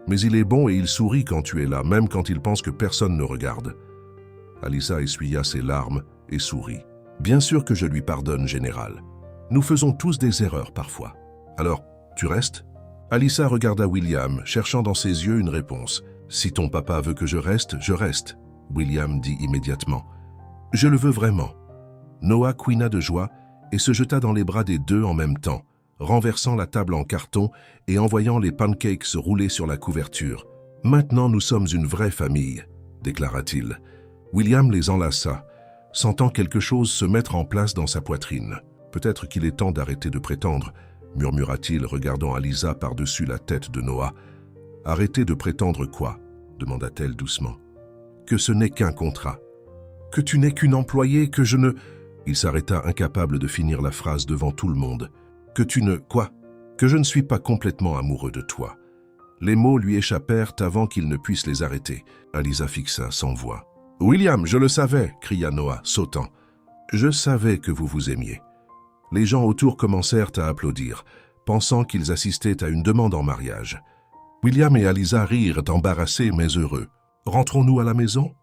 mais il est bon et il sourit quand tu es là, même quand il pense que personne ne regarde. » Alisa essuya ses larmes et sourit. « Bien sûr que je lui pardonne, général. Nous faisons tous des erreurs parfois. Alors, tu restes ?» Alisa regarda William, cherchant dans ses yeux une réponse. « Si ton papa veut que je reste, je reste. » William dit immédiatement. « Je le veux vraiment. » Noah couina de joie et se jeta dans les bras des deux en même temps, renversant la table en carton et envoyant les pancakes rouler sur la couverture. « Maintenant nous sommes une vraie famille, » déclara-t-il. William les enlaça, sentant quelque chose se mettre en place dans sa poitrine. « Peut-être qu'il est temps d'arrêter de prétendre, » murmura-t-il, regardant Alisa par-dessus la tête de Noah. « Arrêter de prétendre quoi ?» demanda-t-elle doucement. « Que ce n'est qu'un contrat. Que tu n'es qu'une employée, que je ne... » Il s'arrêta incapable de finir la phrase devant tout le monde. « Que tu ne... quoi ? Que je ne suis pas complètement amoureux de toi. » Les mots lui échappèrent avant qu'il ne puisse les arrêter. Alisa fixa sans voix. « William, je le savais !» cria Noah, sautant. « Je savais que vous vous aimiez. » Les gens autour commencèrent à applaudir, pensant qu'ils assistaient à une demande en mariage. William et Alisa rirent, embarrassés mais heureux. « Rentrons-nous à la maison ?»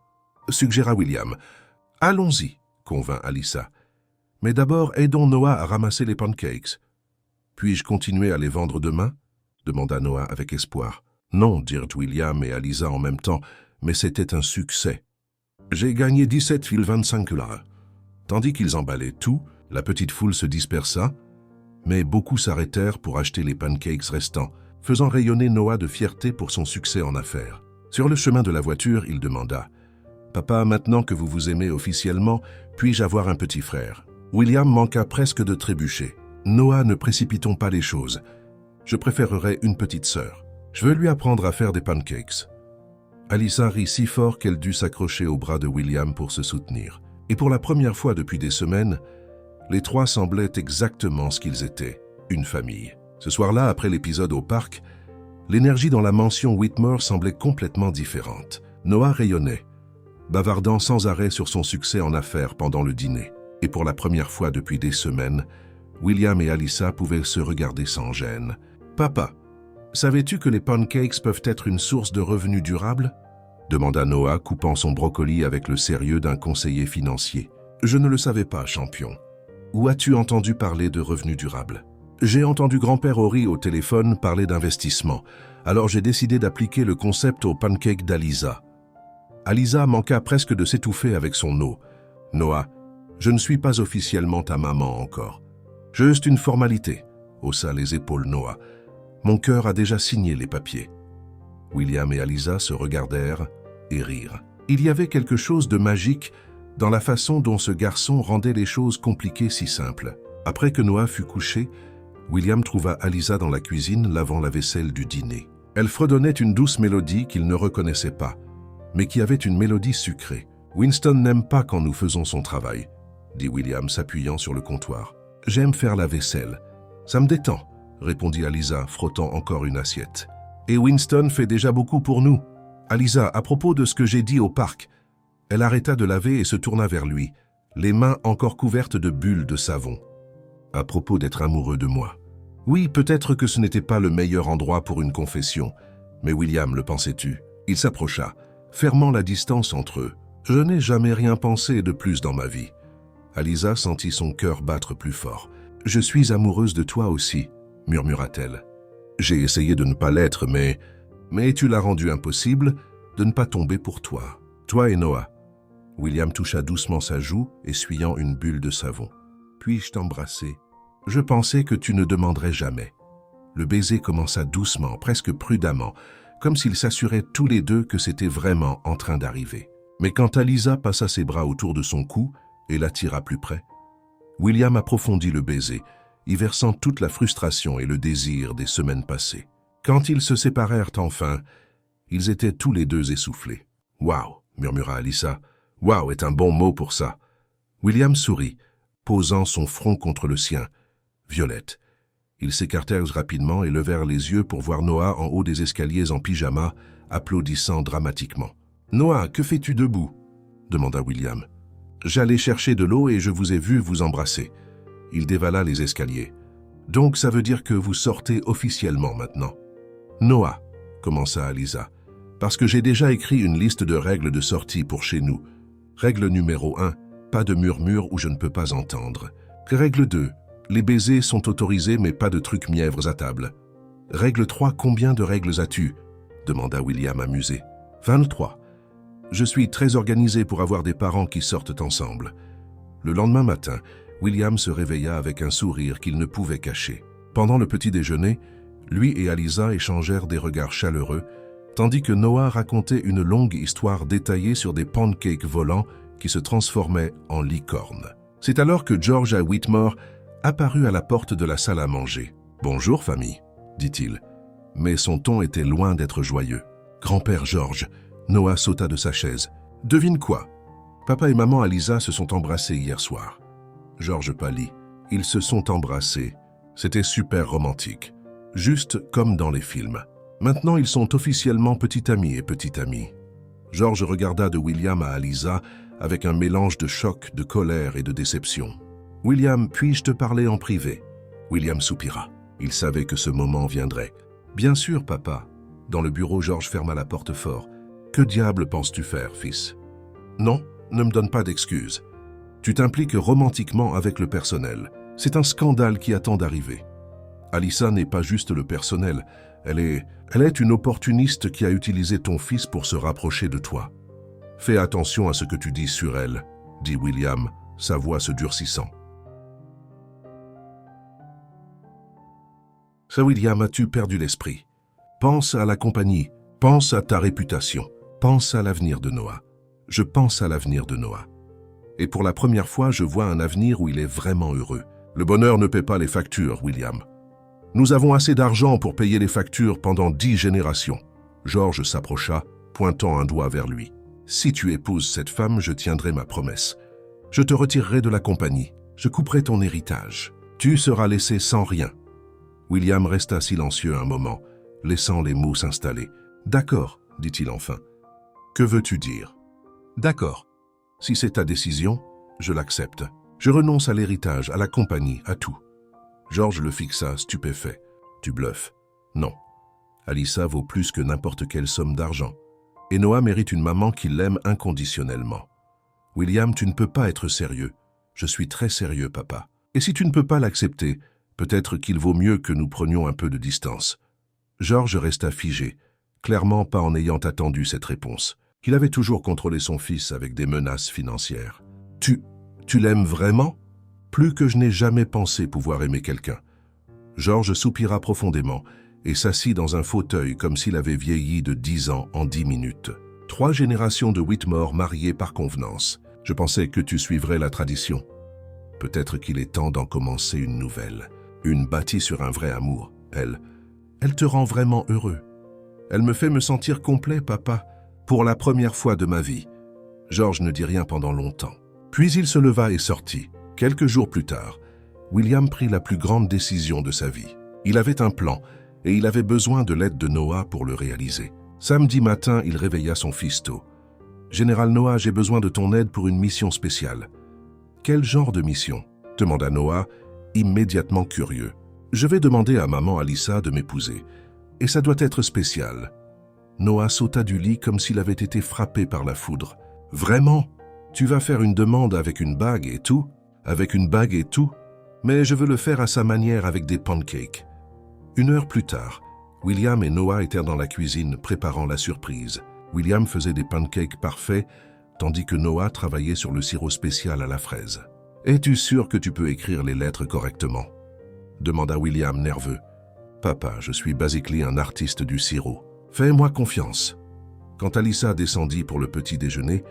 suggéra William. « Allons-y » convint Alisa. « Mais d'abord, aidons Noah à ramasser les pancakes. »« Puis-je continuer à les vendre demain ?» demanda Noah avec espoir. « Non, dirent William et Alisa en même temps, mais c'était un succès. J'ai gagné 17,25 $. » Tandis qu'ils emballaient tout, la petite foule se dispersa, mais beaucoup s'arrêtèrent pour acheter les pancakes restants, faisant rayonner Noah de fierté pour son succès en affaires. Sur le chemin de la voiture, il demanda « Papa, maintenant que vous vous aimez officiellement, puis-je avoir un petit frère ?» William manqua presque de trébucher. « Noah, ne précipitons pas les choses. Je préférerais une petite sœur. Je veux lui apprendre à faire des pancakes. » Alisa rit si fort qu'elle dut s'accrocher au bras de William pour se soutenir. Et pour la première fois depuis des semaines, les trois semblaient exactement ce qu'ils étaient, une famille. Ce soir-là, après l'épisode au parc, l'énergie dans la mansion Whitmore semblait complètement différente. Noah rayonnait, bavardant sans arrêt sur son succès en affaires pendant le dîner. Et pour la première fois depuis des semaines, William et Alisa pouvaient se regarder sans gêne. « Papa, savais-tu que les pancakes peuvent être une source de revenus durables ?» demanda Noah, coupant son brocoli avec le sérieux d'un conseiller financier. « Je ne le savais pas, champion. Où as-tu entendu parler de revenus durables ?»« J'ai entendu grand-père Horry au téléphone parler d'investissement, alors j'ai décidé d'appliquer le concept aux pancakes d'Alisa. » Alisa manqua presque de s'étouffer avec son eau. « Noah, je ne suis pas officiellement ta maman encore. Juste une formalité, » haussa les épaules Noah. « Mon cœur a déjà signé les papiers. » William et Alisa se regardèrent et rirent. Il y avait quelque chose de magique dans la façon dont ce garçon rendait les choses compliquées si simples. Après que Noah fut couché, William trouva Alisa dans la cuisine lavant la vaisselle du dîner. Elle fredonnait une douce mélodie qu'il ne reconnaissait pas, mais qui avait une mélodie sucrée. « Winston n'aime pas quand nous faisons son travail, » dit William s'appuyant sur le comptoir. « J'aime faire la vaisselle. Ça me détend, » répondit Alisa, frottant encore une assiette. « Et Winston fait déjà beaucoup pour nous. Alisa, à propos de ce que j'ai dit au parc. » Elle arrêta de laver et se tourna vers lui, les mains encore couvertes de bulles de savon. « À propos d'être amoureux de moi. » Oui, peut-être que ce n'était pas le meilleur endroit pour une confession, mais William, le pensais-tu? Il s'approcha, fermant la distance entre eux. « Je n'ai jamais rien pensé de plus dans ma vie. » Alisa sentit son cœur battre plus fort. « Je suis amoureuse de toi aussi, » murmura-t-elle. « J'ai essayé de ne pas l'être, mais tu l'as rendu impossible de ne pas tomber pour toi. Toi et Noah. » William toucha doucement sa joue, essuyant une bulle de savon. « Puis-je t'embrasser ? Je pensais que tu ne demanderais jamais. » Le baiser commença doucement, presque prudemment, comme s'ils s'assuraient tous les deux que c'était vraiment en train d'arriver. Mais quand Alisa passa ses bras autour de son cou et l'attira plus près, William approfondit le baiser, y versant toute la frustration et le désir des semaines passées. Quand ils se séparèrent enfin, ils étaient tous les deux essoufflés. « Waouh !» murmura Alisa. « Waouh est un bon mot pour ça. » William sourit, posant son front contre le sien. Violette. Ils s'écartèrent rapidement et levèrent les yeux pour voir Noah en haut des escaliers en pyjama, applaudissant dramatiquement. « Noah, que fais-tu debout ?» demanda William. « J'allais chercher de l'eau et je vous ai vu vous embrasser. » Il dévala les escaliers. « Donc ça veut dire que vous sortez officiellement maintenant. »« Noah, » commença Alisa, « parce que j'ai déjà écrit une liste de règles de sortie pour chez nous. Règle numéro 1, pas de murmure où je ne peux pas entendre. Règle 2, les baisers sont autorisés mais pas de trucs mièvres à table. Règle 3, combien de règles as-tu » demanda William amusé. « 23. Je suis très organisé pour avoir des parents qui sortent ensemble. » Le lendemain matin, William se réveilla avec un sourire qu'il ne pouvait cacher. Pendant le petit déjeuner, lui et Alisa échangèrent des regards chaleureux, tandis que Noah racontait une longue histoire détaillée sur des pancakes volants qui se transformaient en licornes. C'est alors que George Whitmore apparut à la porte de la salle à manger. « Bonjour, famille », dit-il, mais son ton était loin d'être joyeux. « Grand-père George », Noah sauta de sa chaise. « Devine quoi? Papa et maman Alisa se sont embrassés hier soir. » George pâlit. Ils se sont embrassés. C'était super romantique. Juste comme dans les films. Maintenant, ils sont officiellement petits amis et petite amie. George regarda de William à Alisa avec un mélange de choc, de colère et de déception. « William, puis-je te parler en privé ?» William soupira. Il savait que ce moment viendrait. « Bien sûr, papa. » Dans le bureau, George ferma la porte fort. « Que diable penses-tu faire, fils ?»« Non, ne me donne pas d'excuses. Tu t'impliques romantiquement avec le personnel. C'est un scandale qui attend d'arriver. Alisa n'est pas juste le personnel. Elle est une opportuniste qui a utilisé ton fils pour se rapprocher de toi. Fais attention à ce que tu dis sur elle, » dit William, sa voix se durcissant. « Ça, William, as-tu perdu l'esprit? Pense à la compagnie, pense à ta réputation, pense à l'avenir de Noah. Je pense à l'avenir de Noah. Et pour la première fois, je vois un avenir où il est vraiment heureux. Le bonheur ne paie pas les factures, William. Nous avons assez d'argent pour payer les factures pendant 10 générations. » George s'approcha, pointant un doigt vers lui. « Si tu épouses cette femme, je tiendrai ma promesse. Je te retirerai de la compagnie. Je couperai ton héritage. Tu seras laissé sans rien. » William resta silencieux un moment, laissant les mots s'installer. « D'accord, » dit-il enfin. « Que veux-tu dire ?»« D'accord. Si c'est ta décision, je l'accepte. Je renonce à l'héritage, à la compagnie, à tout. » George le fixa, stupéfait. « Tu bluffes. »« Non. Alisa vaut plus que n'importe quelle somme d'argent. Et Noah mérite une maman qui l'aime inconditionnellement. William, tu ne peux pas être sérieux. Je suis très sérieux, papa. Et si tu ne peux pas l'accepter, peut-être qu'il vaut mieux que nous prenions un peu de distance. » George resta figé, clairement pas en ayant attendu cette réponse. Il avait toujours contrôlé son fils avec des menaces financières. « Tu l'aimes vraiment ?» Plus que je n'ai jamais pensé pouvoir aimer quelqu'un. George soupira profondément et s'assit dans un fauteuil comme s'il avait vieilli de 10 ans en 10 minutes. 3 générations de Whitmore mariées par convenance. Je pensais que tu suivrais la tradition. Peut-être qu'il est temps d'en commencer une nouvelle. Une bâtie sur un vrai amour. Elle te rend vraiment heureux. Elle me fait me sentir complet, papa, pour la première fois de ma vie. George ne dit rien pendant longtemps. Puis il se leva et sortit. Quelques jours plus tard, William prit la plus grande décision de sa vie. Il avait un plan et il avait besoin de l'aide de Noah pour le réaliser. Samedi matin, il réveilla son fils tôt. « Général Noah, j'ai besoin de ton aide pour une mission spéciale. »« Quel genre de mission ?» demanda Noah, immédiatement curieux. « Je vais demander à maman Alisa de m'épouser. Et ça doit être spécial. » Noah sauta du lit comme s'il avait été frappé par la foudre. « Vraiment? Tu vas faire une demande avec une bague et tout ? Avec une bague et tout ? Mais je veux le faire à sa manière avec des pancakes. » 1 heure plus tard, William et Noah étaient dans la cuisine préparant la surprise. William faisait des pancakes parfaits, tandis que Noah travaillait sur le sirop spécial à la fraise. « Es-tu sûr que tu peux écrire les lettres correctement ?» demanda William nerveux. « papa, je suis basically un artiste du sirop. Fais-moi confiance. » Quand Alyssa descendit pour le petit déjeuner,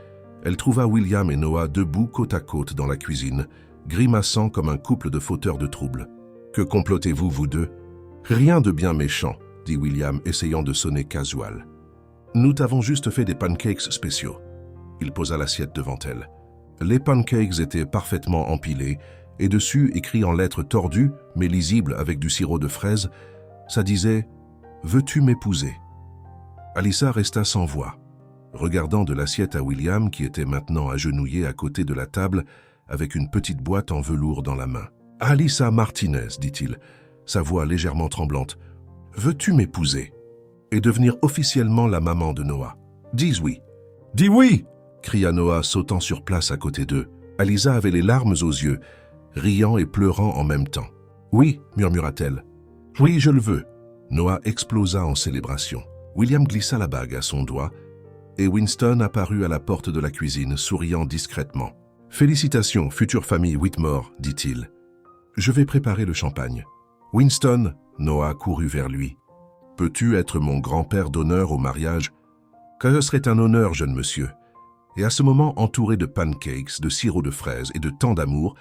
elle trouva William et Noah debout côte à côte dans la cuisine, grimaçant comme un couple de fauteurs de troubles. « Que complotez-vous, vous deux ?»« Rien de bien méchant, » dit William, essayant de sonner casual. « Nous t'avons juste fait des pancakes spéciaux. » Il posa l'assiette devant elle. Les pancakes étaient parfaitement empilés, et dessus, écrit en lettres tordues, mais lisibles avec du sirop de fraise, ça disait « Veux-tu m'épouser ?» Alyssa resta sans voix, regardant de l'assiette à William qui était maintenant agenouillé à côté de la table avec une petite boîte en velours dans la main. « Alyssa Martinez, dit-il, sa voix légèrement tremblante, veux-tu m'épouser et devenir officiellement la maman de Noah? Dis oui. »« Dis oui !» cria Noah sautant sur place à côté d'eux. Alyssa avait les larmes aux yeux, riant et pleurant en même temps. « Oui, murmura-t-elle. Oui, je le veux. » Noah explosa en célébration. William glissa la bague à son doigt et Winston apparut à la porte de la cuisine, souriant discrètement. « Félicitations, future famille Whitmore, dit-il. Je vais préparer le champagne. »« Winston !» Noah courut vers lui. « Peux-tu être mon grand-père d'honneur au mariage ?»« Que ce serait un honneur, jeune monsieur. » Et à ce moment, entouré de pancakes, de sirop de fraises et de tant d'amour,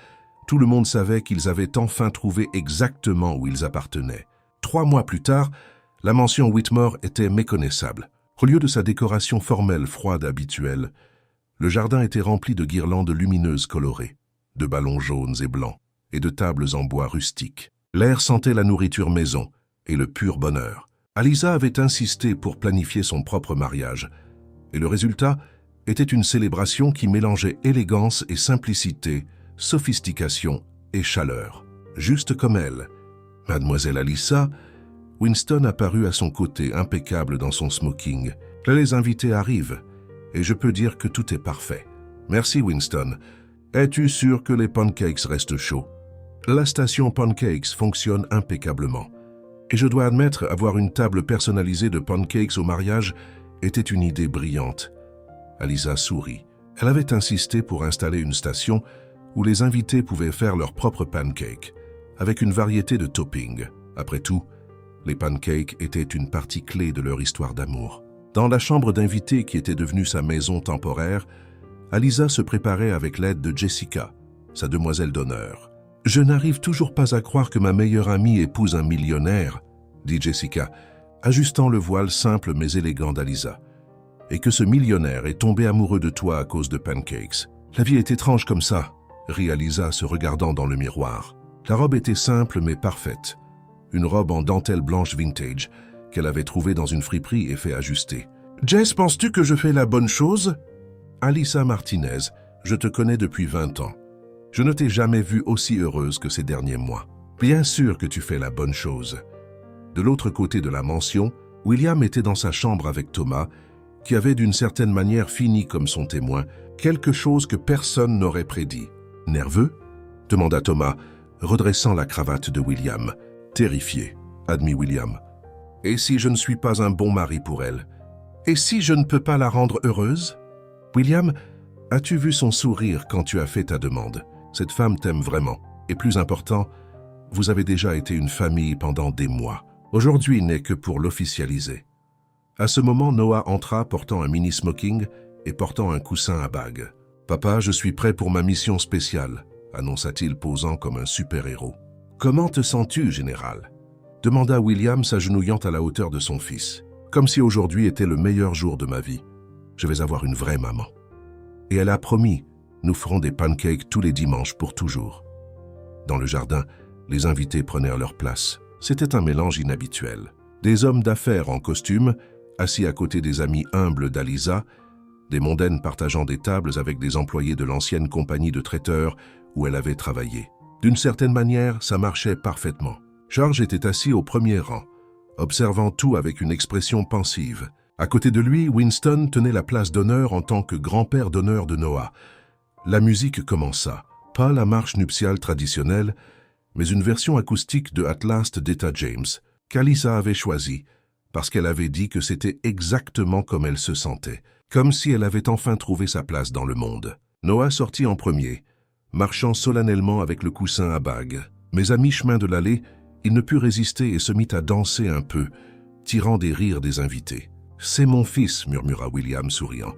tout le monde savait qu'ils avaient enfin trouvé exactement où ils appartenaient. 3 mois plus tard, la mansion Whitmore était méconnaissable. Au lieu de sa décoration formelle froide habituelle, le jardin était rempli de guirlandes lumineuses colorées, de ballons jaunes et blancs, et de tables en bois rustique. L'air sentait la nourriture maison et le pur bonheur. Alyssa avait insisté pour planifier son propre mariage, et le résultat était une célébration qui mélangeait élégance et simplicité, sophistication et chaleur. Juste comme elle, Mademoiselle Alyssa, Winston apparut à son côté, impeccable dans son smoking. « Les invités arrivent, et je peux dire que tout est parfait. »« Merci, Winston. Es-tu sûr que les pancakes restent chauds ?»« La station Pancakes fonctionne impeccablement. Et je dois admettre, avoir une table personnalisée de pancakes au mariage était une idée brillante. » Alyssa sourit. Elle avait insisté pour installer une station où les invités pouvaient faire leurs propres pancakes, avec une variété de toppings. Après tout, les pancakes étaient une partie clé de leur histoire d'amour. Dans la chambre d'invités qui était devenue sa maison temporaire, Alyssa se préparait avec l'aide de Jessica, sa demoiselle d'honneur. « Je n'arrive toujours pas à croire que ma meilleure amie épouse un millionnaire, » dit Jessica, ajustant le voile simple mais élégant d'Alyssa. « Et que ce millionnaire est tombé amoureux de toi à cause de pancakes. La vie est étrange comme ça, » rit Alyssa se regardant dans le miroir. La robe était simple mais parfaite. Une robe en dentelle blanche vintage qu'elle avait trouvée dans une friperie et fait ajuster. « Jess, penses-tu que je fais la bonne chose ?»« Alyssa Martinez, je te connais depuis 20 ans. Je ne t'ai jamais vue aussi heureuse que ces derniers mois. Bien sûr que tu fais la bonne chose. » De l'autre côté de la mansion, William était dans sa chambre avec Thomas, qui avait d'une certaine manière fini comme son témoin, quelque chose que personne n'aurait prédit. « Nerveux ?» demanda Thomas, redressant la cravate de William. « Terrifié, » admit William. « Et si je ne suis pas un bon mari pour elle? Et si je ne peux pas la rendre heureuse? » William, as-tu vu son sourire quand tu as fait ta demande? Cette femme t'aime vraiment. Et plus important, vous avez déjà été une famille pendant des mois. Aujourd'hui n'est que pour l'officialiser. À ce moment, Noah entra portant un mini-smoking et portant un coussin à bague. « Papa, je suis prêt pour ma mission spéciale, » annonça-t-il posant comme un super-héros. « Comment te sens-tu, général ?» demanda William s'agenouillant à la hauteur de son fils. « Comme si aujourd'hui était le meilleur jour de ma vie. Je vais avoir une vraie maman. » Et elle a promis, nous ferons des pancakes tous les dimanches pour toujours. Dans le jardin, les invités prenaient leur place. C'était un mélange inhabituel. Des hommes d'affaires en costume, assis à côté des amis humbles d'Alyssa, des mondaines partageant des tables avec des employés de l'ancienne compagnie de traiteurs où elle avait travaillé. D'une certaine manière, ça marchait parfaitement. George était assis au premier rang, observant tout avec une expression pensive. À côté de lui, Winston tenait la place d'honneur en tant que grand-père d'honneur de Noah. La musique commença. Pas la marche nuptiale traditionnelle, mais une version acoustique de At Last d'Etta James, qu'Alyssa avait choisie, parce qu'elle avait dit que c'était exactement comme elle se sentait, comme si elle avait enfin trouvé sa place dans le monde. Noah sortit en premier, marchant solennellement avec le coussin à bague. Mais à mi-chemin de l'allée, Il ne put résister et se mit à danser un peu, tirant des rires des invités. « C'est mon fils », murmura William souriant.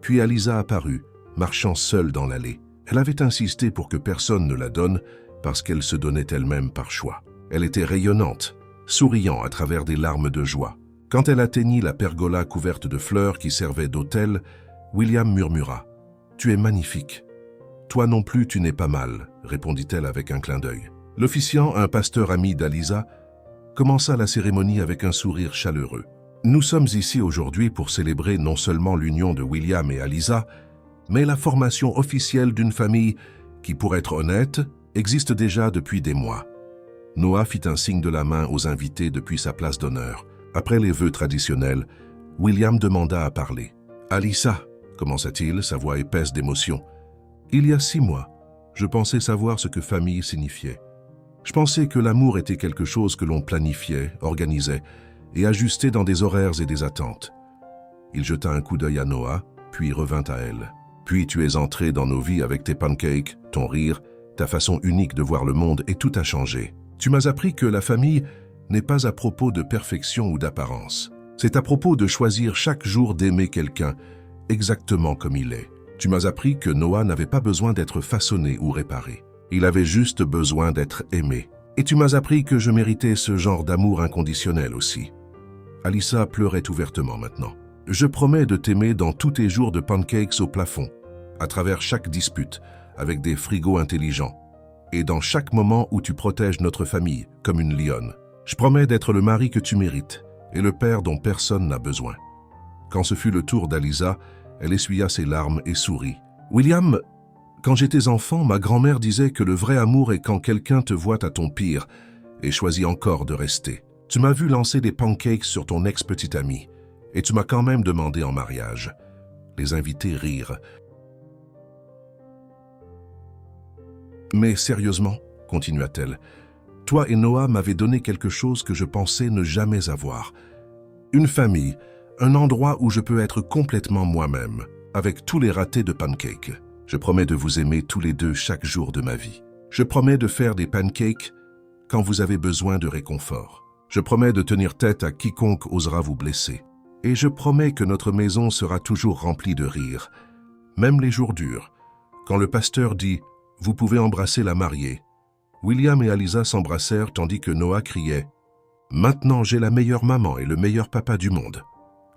Puis Aliza apparut, marchant seule dans l'allée. Elle avait insisté pour que personne ne la donne parce qu'elle se donnait elle-même par choix. Elle était rayonnante, souriant à travers des larmes de joie. Quand elle atteignit la pergola couverte de fleurs qui servait d'autel, William murmura « Tu es magnifique. »« Toi non plus, tu n'es pas mal », répondit-elle avec un clin d'œil. L'officiant, un pasteur ami d'Aliza, commença la cérémonie avec un sourire chaleureux. « Nous sommes ici aujourd'hui pour célébrer non seulement l'union de William et Aliza, mais la formation officielle d'une famille qui, pour être honnête, existe déjà depuis des mois. » Noah fit un signe de la main aux invités depuis sa place d'honneur. Après les vœux traditionnels, William demanda à parler. « Aliza » commença-t-il, sa voix épaisse d'émotion. « Il y a 6 mois, je pensais savoir ce que famille signifiait. Je pensais que l'amour était quelque chose que l'on planifiait, organisait et ajustait dans des horaires et des attentes. » Il jeta un coup d'œil à Noah, puis revint à elle. « Puis tu es entré dans nos vies avec tes pancakes, ton rire, ta façon unique de voir le monde et tout a changé. Tu m'as appris que la famille n'est pas à propos de perfection ou d'apparence. C'est à propos de choisir chaque jour d'aimer quelqu'un exactement comme il est. Tu m'as appris que Noah n'avait pas besoin d'être façonné ou réparé. Il avait juste besoin d'être aimé. Et tu m'as appris que je méritais ce genre d'amour inconditionnel aussi. » Aliza pleurait ouvertement maintenant. « Je promets de t'aimer dans tous tes jours de pancakes au plafond, à travers chaque dispute, avec des frigos intelligents, et dans chaque moment où tu protèges notre famille comme une lionne. Je promets d'être le mari que tu mérites et le père dont personne n'a besoin. » Quand ce fut le tour d'Aliza, elle essuya ses larmes et sourit. « William, quand j'étais enfant, ma grand-mère disait que le vrai amour est quand quelqu'un te voit à ton pire et choisit encore de rester. Tu m'as vu lancer des pancakes sur ton ex-petite amie et tu m'as quand même demandé en mariage. » Les invités rirent. « Mais sérieusement, continua-t-elle, toi et Noah m'avez donné quelque chose que je pensais ne jamais avoir. Une famille, un endroit où je peux être complètement moi-même, avec tous les ratés de pancakes. Je promets de vous aimer tous les deux chaque jour de ma vie. Je promets de faire des pancakes quand vous avez besoin de réconfort. Je promets de tenir tête à quiconque osera vous blesser. Et je promets que notre maison sera toujours remplie de rire, même les jours durs. Quand le pasteur dit « Vous pouvez embrasser la mariée », William et Aliza s'embrassèrent tandis que Noah criait « Maintenant j'ai la meilleure maman et le meilleur papa du monde ».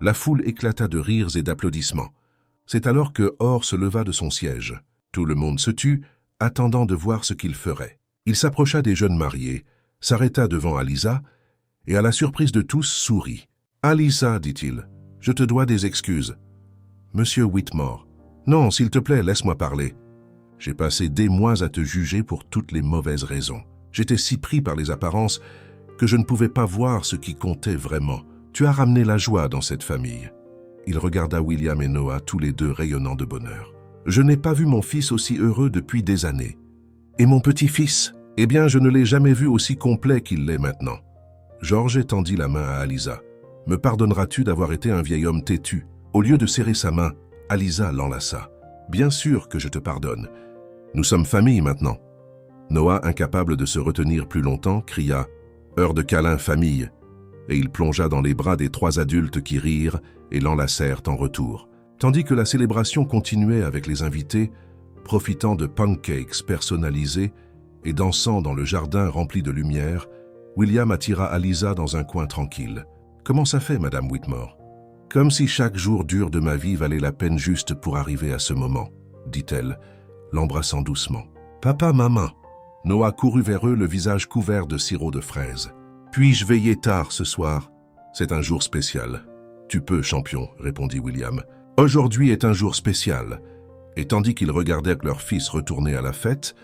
La foule éclata de rires et d'applaudissements. C'est alors que Or se leva de son siège. Tout le monde se tut, attendant de voir ce qu'il ferait. Il s'approcha des jeunes mariés, s'arrêta devant Aliza et à la surprise de tous sourit. « Aliza, dit-il, je te dois des excuses. »« Monsieur Whitmore, non, s'il te plaît, laisse-moi parler. J'ai passé des mois à te juger pour toutes les mauvaises raisons. J'étais si pris par les apparences que je ne pouvais pas voir ce qui comptait vraiment. Tu as ramené la joie dans cette famille. » Il regarda William et Noah, tous les deux rayonnants de bonheur. « Je n'ai pas vu mon fils aussi heureux depuis des années. Et mon petit-fils, eh bien, je ne l'ai jamais vu aussi complet qu'il l'est maintenant. » George tendit la main à Aliza. « Me pardonneras-tu d'avoir été un vieil homme têtu ?» Au lieu de serrer sa main, Aliza l'enlaça. « Bien sûr que je te pardonne. Nous sommes famille maintenant. » Noah, incapable de se retenir plus longtemps, cria « Heure de câlin, famille !» Et il plongea dans les bras des 3 adultes qui rirent et l'enlacèrent en retour. Tandis que la célébration continuait avec les invités, profitant de pancakes personnalisés et dansant dans le jardin rempli de lumière, William attira Aliza dans un coin tranquille. « Comment ça fait, Madame Whitmore ?»« Comme si chaque jour dur de ma vie valait la peine juste pour arriver à ce moment, » dit-elle, l'embrassant doucement. « Papa, maman !» Noah courut vers eux, le visage couvert de sirop de fraise. « Puis-je veiller tard ce soir ? C'est un jour spécial. »« Tu peux, champion, » répondit William. « Aujourd'hui est un jour spécial. » Et tandis qu'ils regardaient leur fils retourner à la fête,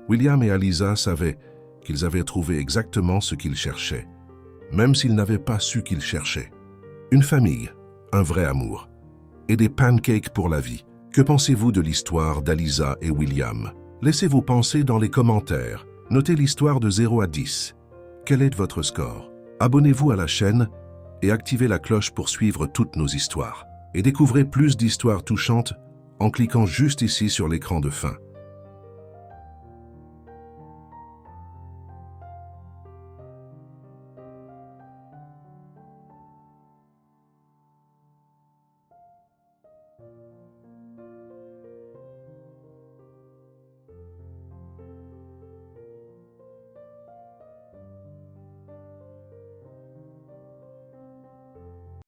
William et Aliza savaient qu'ils avaient trouvé exactement ce qu'ils cherchaient, même s'ils n'avaient pas su qu'ils cherchaient. Une famille, un vrai amour, et des pancakes pour la vie. Que pensez-vous de l'histoire d'Aliza et William? Laissez vos pensées dans les commentaires. Notez l'histoire de 0 à 10. Quel est votre score? Abonnez-vous à la chaîne et activez la cloche pour suivre toutes nos histoires. Et découvrez plus d'histoires touchantes en cliquant juste ici sur l'écran de fin.